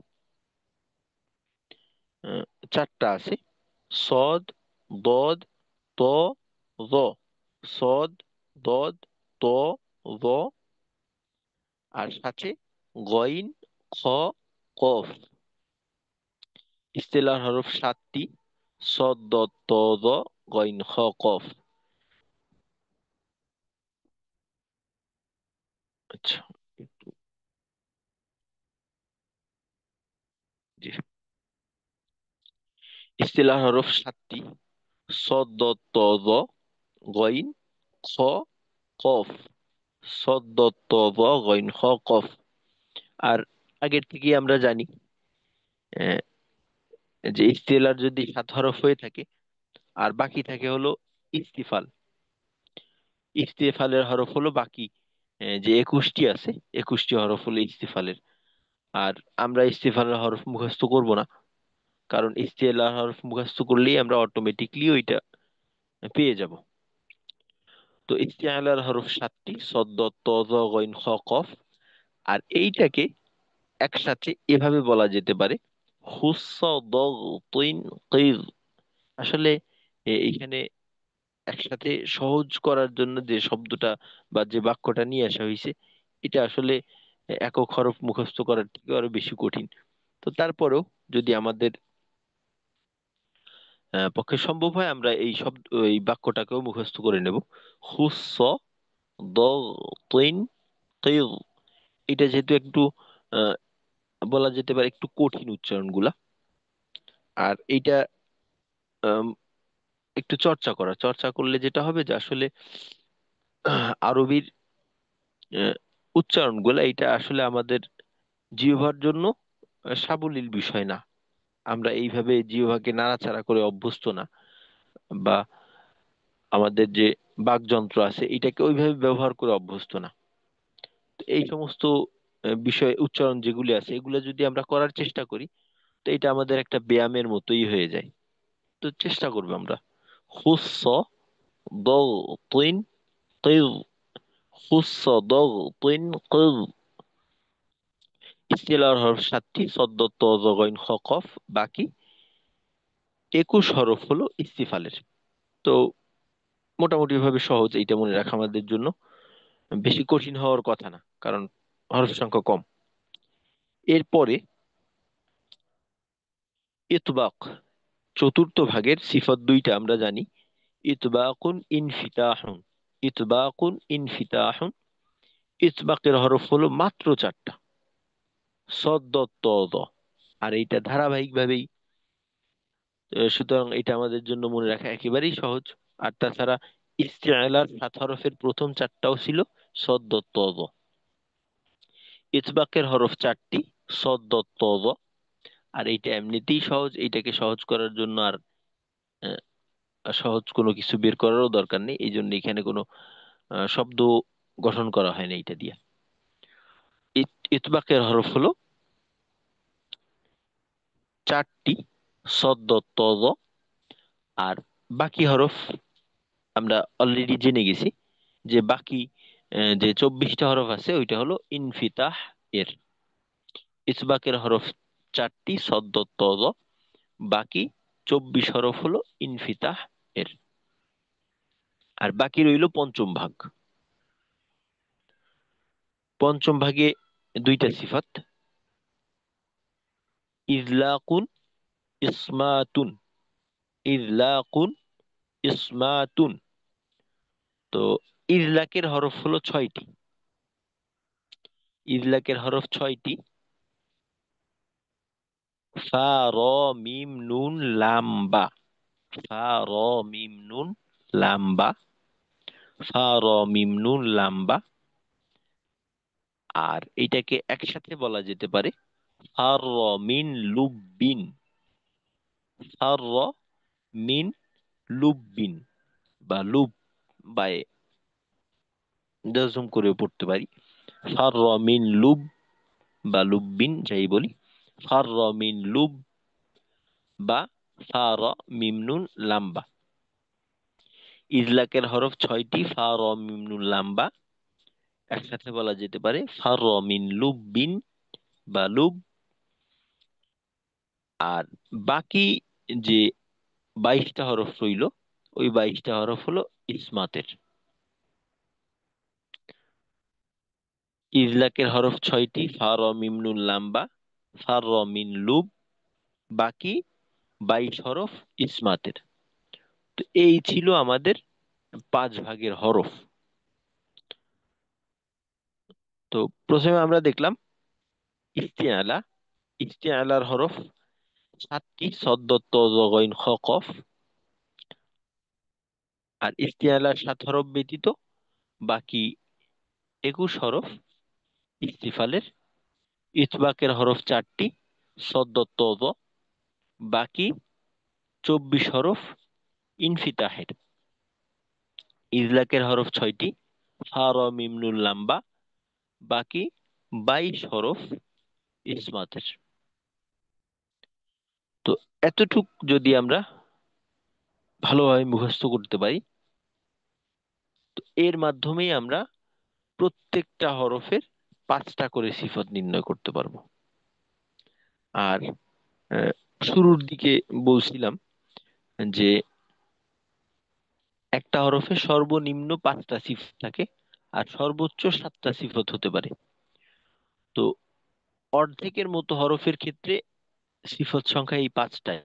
4টা আছে। সদ, দদ, ত, জ। সদ, দদ, ত, জ, আর সাথে গইন, খ, কফ। ইস্তেলার হরফ 7টি: সদ, দদ, ত, জ, গইন, খ, কফ। আচ্ছা, একটু জি। ইস্তেলার হরফ 7টি: সদ, দদ, ত, জ, গইন, খ, কফ। সদ, দদ, ত, জ, গইন, খ, কফ। আর আগের থেকে আমরা জানি আহ, যে ইস্তেলার যদি 7 হরফ হয়ে থাকে আর বাকি থাকে হলো ইস্তিফাল, ইস্তেফালের হরফ হলো বাকি যে 21টি আছে, 21টি হরফ হলো ইস্তেফালের। আর আমরা ইস্তেফালের হরফ মুখস্থ করব না, কারণ ইস্তেলার হরফ মুখস্থ করলেই আমরা অটোমেটিকলি ওইটা পেয়ে যাব। তো ইস্তেলার হরফ 7টি: সদ, দদ, ত, জ, গইন, খ, কফ। আর এইটাকে একসাথে এভাবে বলা যেতে পারে: হুস্স, দ, তিন, কিজ। আসলে এইখানে একসাথে সহজ করার জন্য যে শব্দটা বা যে বাক্যটা নিয়ে আসা হয়েছে, এটা আসলে একক হরফ মুখস্থ করার থেকে আরো বেশি কঠিন। তো তারপরেও যদি আমাদের পক্ষে সম্ভব হয় আমরা এই বাক্যটাকেও মুখস্থ করে নেব। হুস্স, দ, তিন, কিজ। এটা যেহেতু একটু আহ, বলা যেতে পারে একটু কঠিন উচ্চারণগুলা, আর এইটা আম, একটু চর্চা করলে যেটা হবে যে আসলে আরবির উচ্চারণগুলা এটা আসলে আমাদের জিহ্বার জন্য সাবলীল বিষয় না। আমরা এইভাবে জিহ্বাকে নাড়াচাড়া করে অভ্যস্ত না, বা আমাদের যে বাকযন্ত্র আছে এটাকে ওইভাবে ব্যবহার করে অভ্যস্ত না। তো এই সমস্ত বিষয় উচ্চারণ যেগুলি আছে এগুলো যদি আমরা করার চেষ্টা করি, তো এটা আমাদের একটা ব্যায়ামের মতোই হয়ে যায়। তো চেষ্টা করবো আমরা। খুস্স, দ, তিন, কিজ। খুস্স, দ, তিন, কিজ। ইস্তিলার হরফ 7টি: সদ, দ, ত, জ, গইন, খ, কফ। বাকি 21 হরফ হলো ইস্তিফালের। তো মোটামুটি ভাবে সহজ, এইটা মনে রাখা আমাদের জন্য বেশি কঠিন হওয়ার কথা না, কারণ হরফ সংখ্যা কম। এরপরে ইতবাক, চতুর্থ ভাগের সিফাত দুইটা আমরা জানি: ইতবাকুন, ইনফিতাহুন। ইতবাকুন, ইনফিতাহুন। ইতবাকের হরফ হলো মাত্র 4টা: সদ, দ, ত, জ। আর এইটা ধারাবাহিক ভাবেই, সুতরাং এটা আমাদের জন্য মনে রাখা একেবারেই সহজ। আর তাছাড়া ইস্তিআলার 7 হরফের প্রথম 4টাও ছিল সদ, দ, ত, জ। ইতবাকের হরফ 4টি: সদ, দ, ত, জ। আর এইটা এমনিতেই সহজ, এইটাকে সহজ করার জন্য আর সহজ কোনো কিছু বের করারও দরকার নেই। এই জন্য এখানে কোনো শব্দ গঠন করা হয় না এটা দিয়ে। ইতবাকের হরফ হলো 4টি: সদ, দ, ত, জ। আর বাকি হরফ আমরা অলরেডি জেনে গেছি যে বাকি যে 24টা হরফ আছে ওইটা হলো ইনফিতাহ এর। ইসবাকের হরফ 4টি: সদ, দ, ত, জ। বাকি 24 হরফ হলো ইনফিতাহ এর। আর বাকি রইল পঞ্চম ভাগ। পঞ্চম ভাগে দুইটা সিফাত: ইজলাকুন, ইসমাতুন, ইজলাকুন, ইসমাতুন। তো ইজলাকের হরফ হলো 6টি। ইজলাকের হরফ 6টি। ফা, র, মিম, নুন, লাম, বা। ফা, র, মিম, নুন, লাম, বা। ফা, র, মিম, নুন, লাম, বা। আর এটাকে একসাথে বলা যেতে পারে ফার, মিন, লুব্বিন। ফার, মিন, লুব্বিন, বা লুব, বা জজম করে পড়তে পারি। ফার, মিন, লুব, বা লুব্বিন যাই বলি। ফার, মিন, লুব, বা ফার, মিম, নুন, লাম্বা। ইজলাকের হরফ 6টি। ফা, র, মিম, নুন, লাম্বা। একসাথে বলা যেতে পারে ফার, মিন, লুব্বিন, বা লুব। আর বাকি যে 22টা হরফ রইল, ওই 22টা হরফ হলো ইসমাতের। ইজলাকের হরফ 6টি। ফা, র, মিম, নুন, লাম্বা। ফা, র, মিন, লুব। বাকি 22 হরফ ইসমাতের। তো এই ছিল আমাদের 5 ভাগের হরফ। তো প্রথমে আমরা দেখলাম ইস্তিআলা। ইস্তিআলার হরফ 7টি। সদ, ত, জ, গইন, খ, কফ। আর ইস্তিআলার 7 হরফ ব্যতীত বাকি 21 হরফ ইস্তিফালের। ইতবাকের হরফ 4টি। সদ, ত, জ। বাকি 24 হরফ ইনফিতাহের। ইজলাকের হরফ 6টি। ফা, র, মিম, নুন, লাম্বা। বাকি 22 হরফ ইসমাতের। তো এতটুক যদি আমরা ভালোভাবে মুখস্থ করতে পারি, তো এর মাধ্যমেই আমরা প্রত্যেকটা হরফের 5টা করে সিফত নির্ণয় করতে পারবো। আর আহ, শুরুর দিকে বলছিলাম যে একটা হরফে সর্বনিম্ন 5টা সিফত থাকে, আর সর্বোচ্চ 7টা সিফত হতে পারে। তো অর্ধেকের মতো হরফের ক্ষেত্রে সিফত সংখ্যা এই 5টায়।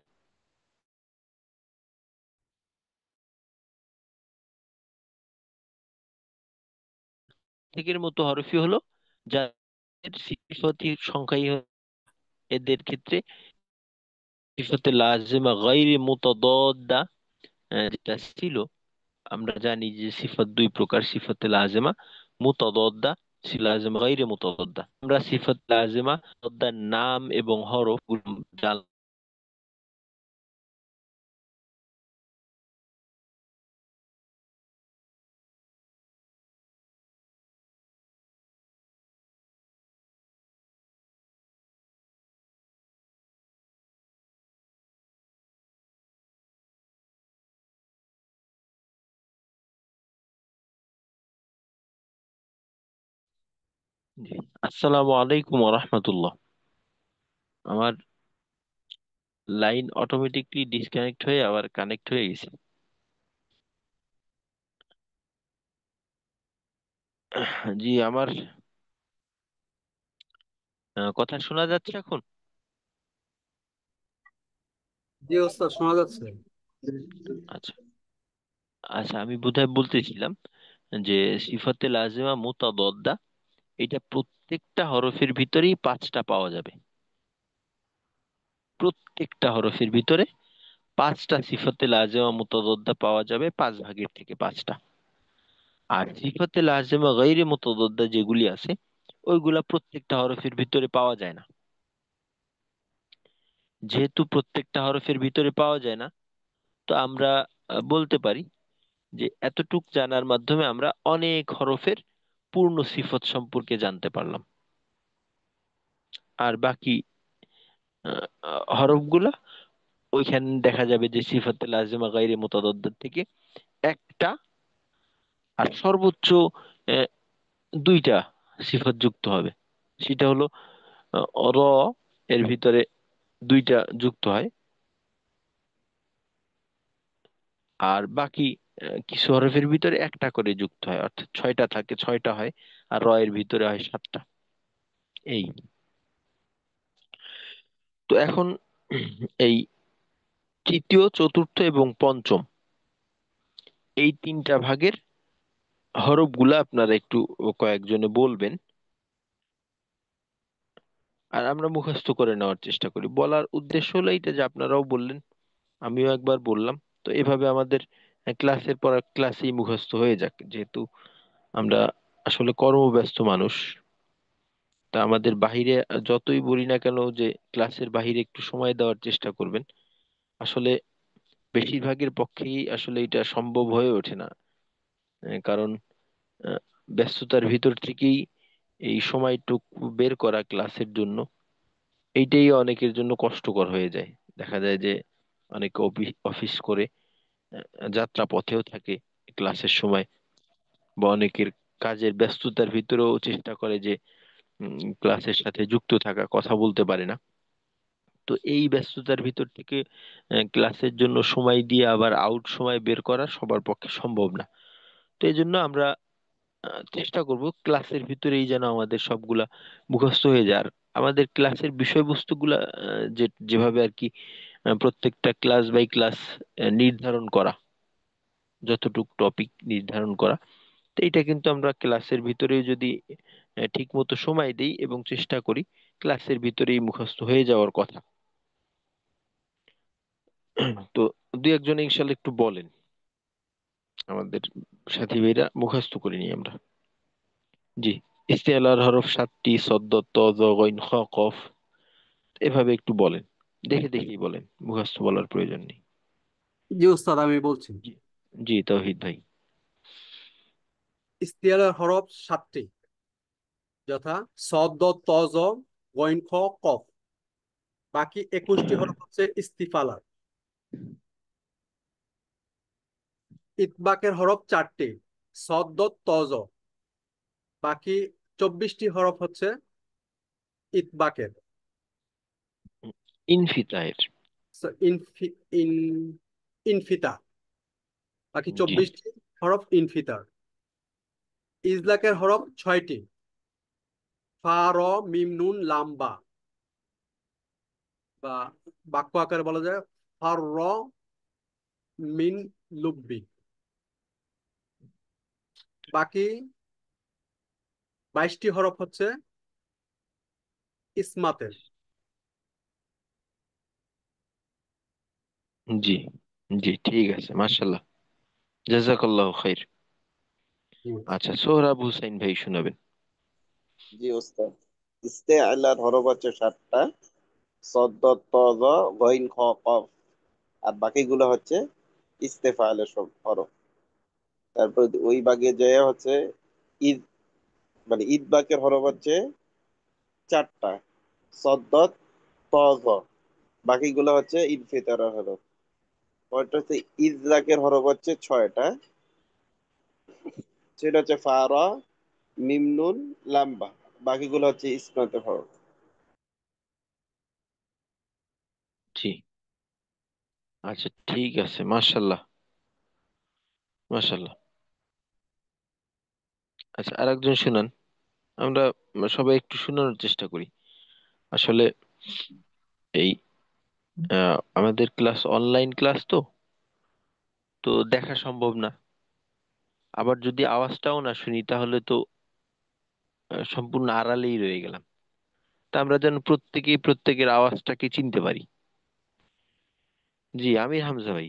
অর্ধেকের মতো হরফই হলো যাদের সিফতির সংখ্যাই এদের ক্ষেত্রে সিফতে লাজিমা গায়রে মুতাদাদ্দা যেটা ছিল। আমরা জানি যে সিফাত 2 প্রকার, সিফাতে লাজিমা মুতাদাদ্দা, লাজিমা গায়রে মুতাদাদ্দা। আমরা সিফাত লাজিমা মুতাদাদ্দার নাম এবং হরফ জি। আসসালামু আলাইকুম ওয়া রাহমাতুল্লাহ। আমার লাইন অটোমেটিকলি ডিসকানেক্ট হয়ে আবার কানেক্ট হয়ে গেছে। জি, আমার কথা শোনা যাচ্ছে এখন? জি ওস্তাদ, শোনা যাচ্ছে। আচ্ছা। আচ্ছা, আমি বোধহয় বলতেছিলাম যে সিফাতে লাজিমা মুতাদাদ্দা এটা প্রত্যেকটা হরফের ভিতরেই 5টা পাওয়া যাবে। প্রত্যেকটা হরফের ভিতরে 5টা সিফাতে লাজিমা মুতাদাদ্দা পাওয়া যাবে, 5 ভাগের থেকে 5টা। আর সিফাতে লাজিমা গায়রে মুতাদাদ্দা যেগুলি আছে ওইগুলা প্রত্যেকটা হরফের ভিতরে পাওয়া যায় না। যেহেতু প্রত্যেকটা হরফের ভিতরে পাওয়া যায় না, তো আমরা বলতে পারি যে এতটুক জানার মাধ্যমে আমরা অনেক হরফের পূর্ণ সিফত সম্পর্কে জানতে পারলাম। আর বাকি হরফগুলা ওইখানে দেখা যাবে যে সিফাতে লাজিমা গায়রে মুতাদাদ্দার থেকে একটা আর সর্বোচ্চ আহ, 2টা সিফত যুক্ত হবে। সেটা হলো র এর ভিতরে 2টা যুক্ত হয়, আর বাকি কিছু হরফের ভিতরে একটা করে যুক্ত হয়, অর্থাৎ 6টা থাকে, 6টা হয়। আর র এর ভিতরে হয় 7টা। এই তো এখন এই তৃতীয়, চতুর্থ এবং পঞ্চম, এই তিনটা ভাগের হরফগুলা আপনারা একটু কয়েকজনে বলবেন, আর আমরা মুখস্থ করে নেওয়ার চেষ্টা করি। বলার উদ্দেশ্য হলো এইটা যে আপনারাও বললেন, আমিও একবার বললাম, তো এভাবে আমাদের ক্লাসের পর ক্লাসেই মুখস্থ হয়ে যাক, যেহেতু আমরা আসলে কর্মব্যস্ত মানুষ। তা আমাদের বাহিরে যতই বলি না কেন যে ক্লাসের বাহিরে একটু সময় দেওয়ার চেষ্টা করবেন, আসলে বেশিরভাগের পক্ষেই আসলে এটা সম্ভব হয়ে ওঠে না। কারণ আহ, ব্যস্ততার ভিতর থেকেই এই সময়টুকু বের করা ক্লাসের জন্য, এইটাই অনেকের জন্য কষ্টকর হয়ে যায়। দেখা যায় যে অনেকে অফিস করে যাত্রা পথেও থাকে ক্লাসের সময়, বা অনেকের কাজের ব্যস্ততার ভিতরেও চেষ্টা করে যে ক্লাসের সাথে যুক্ত থাকা, কথা বলতে পারে না। তো এই ব্যস্ততার ভিতর থেকে ক্লাসের জন্য সময় দিয়ে আবার আউট সময় বের করা সবার পক্ষে সম্ভব না। তো এই জন্য আমরা চেষ্টা করব ক্লাসের ভিতরেই যেন আমাদের সবগুলা মুখস্থ হয়ে যায়। আর আমাদের ক্লাসের বিষয়বস্তুগুলা যেভাবে আর কি প্রত্যেকটা ক্লাস বাই ক্লাস নির্ধারণ করা, যতটুক টপিক নির্ধারণ করা, তো এটা কিন্তু আমরা ক্লাসের ভিতরেই যদি ঠিক মতো সময় দেই এবং চেষ্টা করি, ক্লাসের ভিতরেই মুখস্থ হয়ে যাওয়ার কথা। তো দুই একজন ইনশাল্লাহ একটু বলেন, আমাদের সাথী ভাইরা মুখস্থ করে নিই আমরা। জি। ইস্তেলার হরফ 7টি: সদ্দ, ত, জ, গইন, খ, কফ। এভাবে একটু বলেন, দেখে দেখেই বলেন, মুখস্থ বলার প্রয়োজন নেই। জি উস্তাদ, আমি বলছি। জি। জি তাওহিদ ভাই। ইস্তিয়ারের হরফ 7টি, যথা সদ, দত, ত, জ, গইন, খ, কফ। বাকি 21টি হরফ হচ্ছে ইস্তিফালার। ইতবাকের হরফ 4টি: সদ, দত, ত, জ। বাকি 24টি হরফ হচ্ছে ইতবাকের। ইনফিতাহের। So, in ইনফিতা। বাকি জি। 24টি হরফ ইনফিতার। ইজলাকের হরফ 6টি: ফা, র, মিম, নুন, লাম, বা। বা বাক্য আকারে বলা যায় ফার, র, মিন, লুব্বি। বাকি 22টি হরফ হচ্ছে ইসমাতের। জি। জি ঠিক আছে, মাশাল্লাহ, জাযাকাল্লাহু খাইর। আচ্ছা, সোহরাব হুসাইন ভাই শোনাবেন। জি ওস্তাদ। ইস্তেআলার হরফ হচ্ছে 7টা: সদ্দ, ত, জ, গইন, খ, কফ। আর বাকিগুলো হচ্ছে ইস্তেফালের সব হরফ। তারপর ওই বাগে যে হচ্ছে ঈদ, মানে ঈদ বাকের হরফ হচ্ছে 4টা: সদ্দ, ত, জ। বাকিগুলো হচ্ছে ইনফিতারের হরফ। পরটা হচ্ছে ইজলাকের হরফ হচ্ছে 6টা, সেটা হচ্ছে ফা, রা, মিম, নুন, লাম্বা। বাকিগুলো হচ্ছে ইসমাতের হরফ। জি। আচ্ছা ঠিক আছে, মাশাল্লাহ, মাশাল্লাহ। আচ্ছা, আরেকজন শুনান। আমরা সবাই একটু শোনানোর চেষ্টা করি। আসলে এই আমাদের ক্লাস অনলাইন ক্লাস, তো তো দেখা সম্ভব না। আবার যদি আওয়াজটাও না শুনি তাহলে তো সম্পূর্ণ আড়ালেই রয়ে গেলাম। তা আমরা যেন প্রত্যেকেই প্রত্যেকের আওয়াজটাকে চিনতে পারি। জি, আমির হামজা ভাই।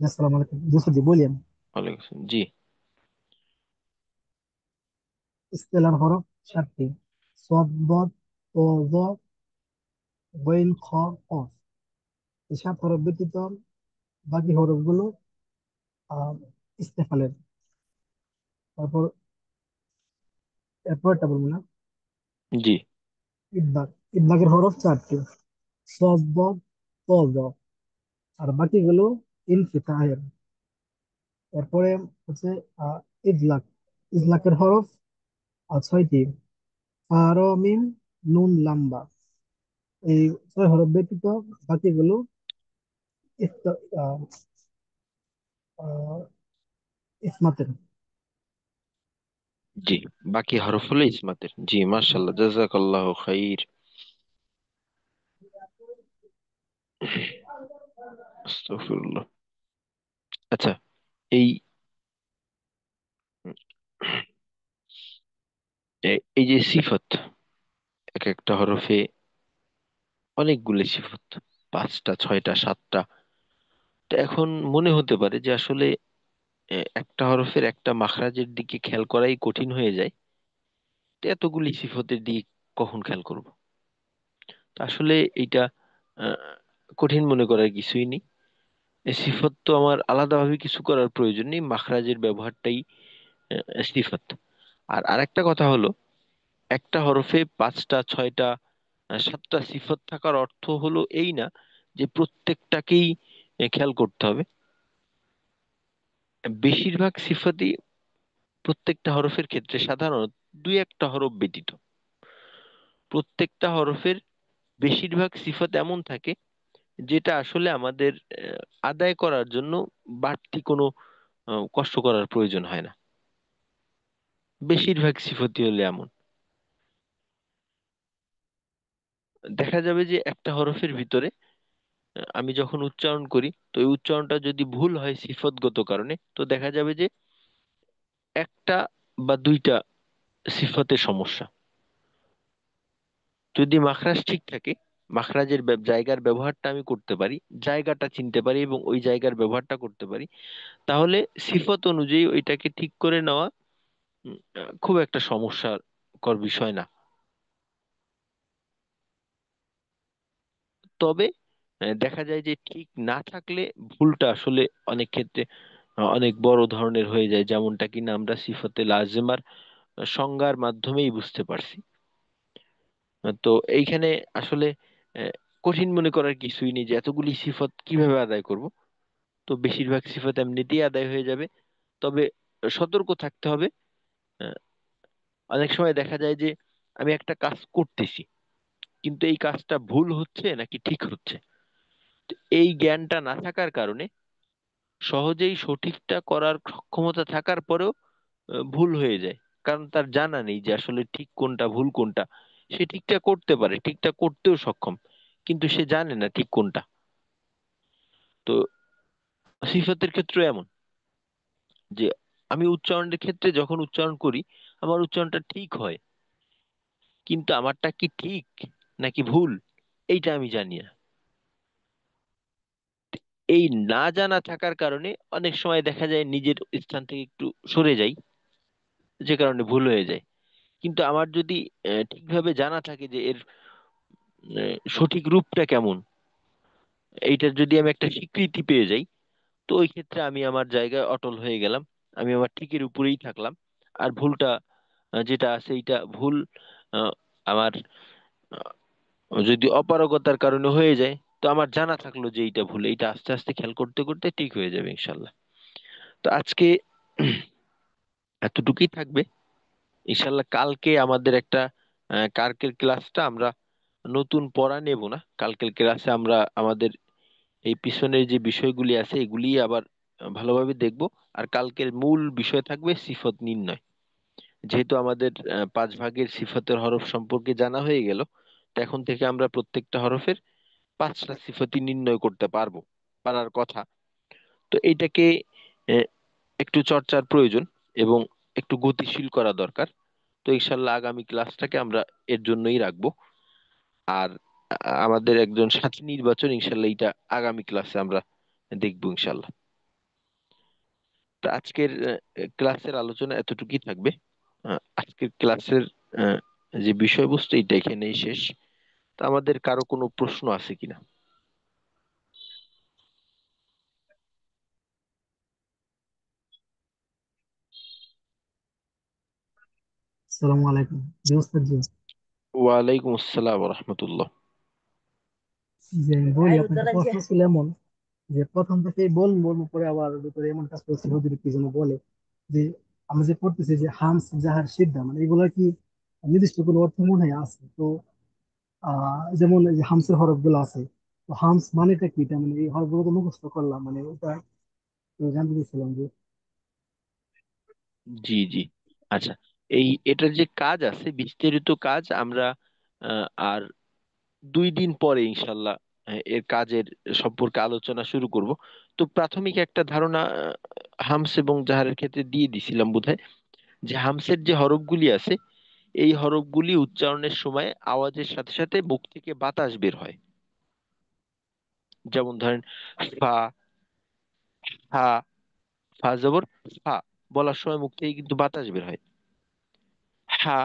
আসসালামু আলাইকুম। জি জি, বলিয়েন। ওয়ালাইকুম আসসালাম। জি। ইস্তেলার হরফ 7টি: সদ, দত, ত, জ, গইন, খ, কফ। এই 7 হরফ ব্যতীত বাকি হরফগুলো আহ, ইস্তেফালের। তারপর এরপরটা বলবো না। জি। ইদবাগ। ইদবাগের হরফ 4টি: সদ, দত, ত, জ। আর বাকিগুলো ইনফিতাহের। এরপরে হচ্ছে আহ, ইজলাক। ইজলাকের হরফ 6টি: ফা, র, মিম, নুন, লাম্বা। এই 6 হরফ ব্যতীত বাকিগুলো ইস্ত- আহ, আহ, ইসমাতের। জি, বাকি হরফ হলো ইসমাতের। জি, মাশাল্লাহ, জাযাকাল্লাহু খাইর। আস্তাগফিরুল্লাহ। আচ্ছা, এই এই যে সিফত, এক একটা হরফে অনেকগুলো সিফত, 5টা 6টা 7টা। তো এখন মনে হতে পারে যে আসলে একটা হরফের একটা মাখরাজের দিকে খেয়াল করাই কঠিন হয়ে যায়, তো এতগুলি সিফতের দিকে কখন খেয়াল করব? তো আসলে এটা আহ, কঠিন মনে করার কিছুই নেই। এই সিফত তো আমার আলাদাভাবে কিছু করার প্রয়োজন নেই, মাখরাজের ব্যবহারটাই সিফত। আর আরেকটা কথা হলো, একটা হরফে 5টা 6টা 7টা সিফত থাকার অর্থ হলো এই না যে প্রত্যেকটাকেই খেয়াল করতে হবে। বেশিরভাগ সিফতই প্রত্যেকটা হরফের ক্ষেত্রে, সাধারণত দুই একটা হরফ ব্যতীত প্রত্যেকটা হরফের বেশিরভাগ সিফত এমন থাকে যেটা আসলে আমাদের আদায় করার জন্য বাড়তি কোনো কষ্ট করার প্রয়োজন হয় না। বেশিরভাগ সিফতই হলে এমন। দেখা যাবে যে একটা হরফের ভিতরে আমি যখন উচ্চারণ করি, তো এই উচ্চারণটা যদি ভুল হয় সিফতগত কারণে, তো দেখা যাবে যে একটা বা দুইটা সিফতের সমস্যা। যদি মাখরাজ ঠিক থাকে, মাখরাজের জায়গার ব্যবহারটা আমি করতে পারি, জায়গাটা চিনতে পারি এবং ওই জায়গার ব্যবহারটা করতে পারি, তাহলে সিফত অনুযায়ী ওইটাকে ঠিক করে নেওয়া খুব একটা সমস্যাকর বিষয় না। তবে দেখা যায় যে ঠিক না থাকলে ভুলটা আসলে অনেক ক্ষেত্রে অনেক বড় ধরনের হয়ে যায়, যেমনটা কিনা আমরা সিফতে লাজেমার সংজ্ঞার মাধ্যমেই বুঝতে পারছি। তো এইখানে আসলে আহ, কঠিন মনে করার কিছুই নেই যে এতগুলি সিফত কিভাবে আদায় করব। তো বেশিরভাগ সিফত এমনিতেই আদায় হয়ে যাবে। তবে সতর্ক থাকতে হবে। আহ, অনেক সময় দেখা যায় যে আমি একটা কাজ করতেছি, কিন্তু এই কাজটা ভুল হচ্ছে নাকি ঠিক হচ্ছে, তো এই জ্ঞানটা না থাকার কারণে সহজেই সঠিকটা করার সক্ষমতা থাকার পরেও ভুল হয়ে যায়। কারণ তার জানা নেই যে আসলে ঠিক কোনটা ভুল কোনটা। সে ঠিকটা করতে পারে, ঠিকটা করতেও সক্ষম, কিন্তু সে জানে না ঠিক কোনটা। তো সিফাতের ক্ষেত্রে এমন যে আমি উচ্চারণের ক্ষেত্রে যখন উচ্চারণ করি, আমার উচ্চারণটা ঠিক হয়, কিন্তু আমারটা কি ঠিক নাকি ভুল এইটা আমি জানি না। এই না জানা থাকার কারণে অনেক সময় দেখা যায় নিজের স্থান থেকে একটু সরে যাই, যে কারণে ভুল হয়ে যায়। কিন্তু আমার যদি ঠিকভাবে জানা থাকে যে এর সঠিক রূপটা কেমন, এইটার যদি আমি একটা স্বীকৃতি পেয়ে যাই, তো ওই ক্ষেত্রে আমি আমার জায়গায় অটল হয়ে গেলাম, আমি আমার ঠিকের উপরেই থাকলাম। আর ভুলটা যেটা আছে এইটা ভুল আহ, আমার যদি অপারগতার কারণে হয়ে যায়, তো আমার জানা থাকলো যে এইটা ভুল, এইটা আস্তে আস্তে খেয়াল করতে করতে ঠিক হয়ে যাবে ইনশাল্লাহ। তো আজকে এতটুকুই থাকবে। ইনশাল্লাহ কালকে আমাদের একটা কালকের ক্লাসটা আমরা নতুন পড়া নেব না, কালকের ক্লাসে আমরা আমাদের এই পিছনের যে বিষয়গুলি আছে এগুলি আবার ভালোভাবে দেখব। আর কালকের মূল বিষয় থাকবে সিফত নির্ণয়। যেহেতু আমাদের 5 ভাগের সিফতের হরফ সম্পর্কে জানা হয়ে গেল, তো এখন থেকে আমরা প্রত্যেকটা হরফের 5টা সিফতি নির্ণয় করতে পারবো, পারার কথা। তো এইটাকে আহ, একটু চর্চার প্রয়োজন এবং একটু গতিশীল করা দরকার। তো ইনশাল্লাহ আগামী ক্লাসটাকে আমরা এর জন্যই রাখবো। আর আমাদের একজন সাথী নির্বাচন ইনশাল্লাহ এটা আগামী ক্লাসে আমরা দেখবো ইনশাল্লাহ। তো আজকের ক্লাসের আলোচনা এতটুকুই থাকবে। আজকের ক্লাসের আহ, যে বিষয়বস্তু এটা এখানেই শেষ। তো আমাদের কারো কোনো প্রশ্ন আছে কিনা? আসসালামু আলাইকুম। জি ওস্তাদ জি। ওয়ালাইকুম আসসালাম রহমতুল্লাহ। যে আমি বলি আপনার প্রশ্ন ছিল এমন যে প্রথম থেকেই বলবো বলবো পরে আবার ভিতরে এমন কাজ করছে হুজুর কি যেন বলে যে আমরা যে পড়তেছি যে হামস জাহার সিদ্ধা মানে এগুলা কি নির্দিষ্ট কোনো অর্থ মনে হয় আছে তো যেমন এই যে হামসের হরফ গুলো আছে, তো হামস মানেটা কি? এটা মানে এই হরফ গুলো তো মুখস্থ করলাম মানে ওটা তো জানতে চাইছিলাম যে জি জি। আচ্ছা, এটার যে কাজ আছে, বিস্তারিত কাজ আমরা আর 2 দিন পরে ইনশাল্লাহ এর কাজের সম্পর্কে আলোচনা শুরু করব। তো প্রাথমিক একটা ধারণা হামস এবং জাহারের ক্ষেত্রে দিয়ে দিছিলাম বোধহয়, যে হামসের যে হরফগুলি আছে এই হরফগুলি উচ্চারণের সময় আওয়াজের সাথে সাথে মুখ থেকে বাতাস বের হয়। যেমন ধরেন ফা, হা, ফা জবর ফা বলার সময় মুখ থেকে কিন্তু বাতাস বের হয়। হা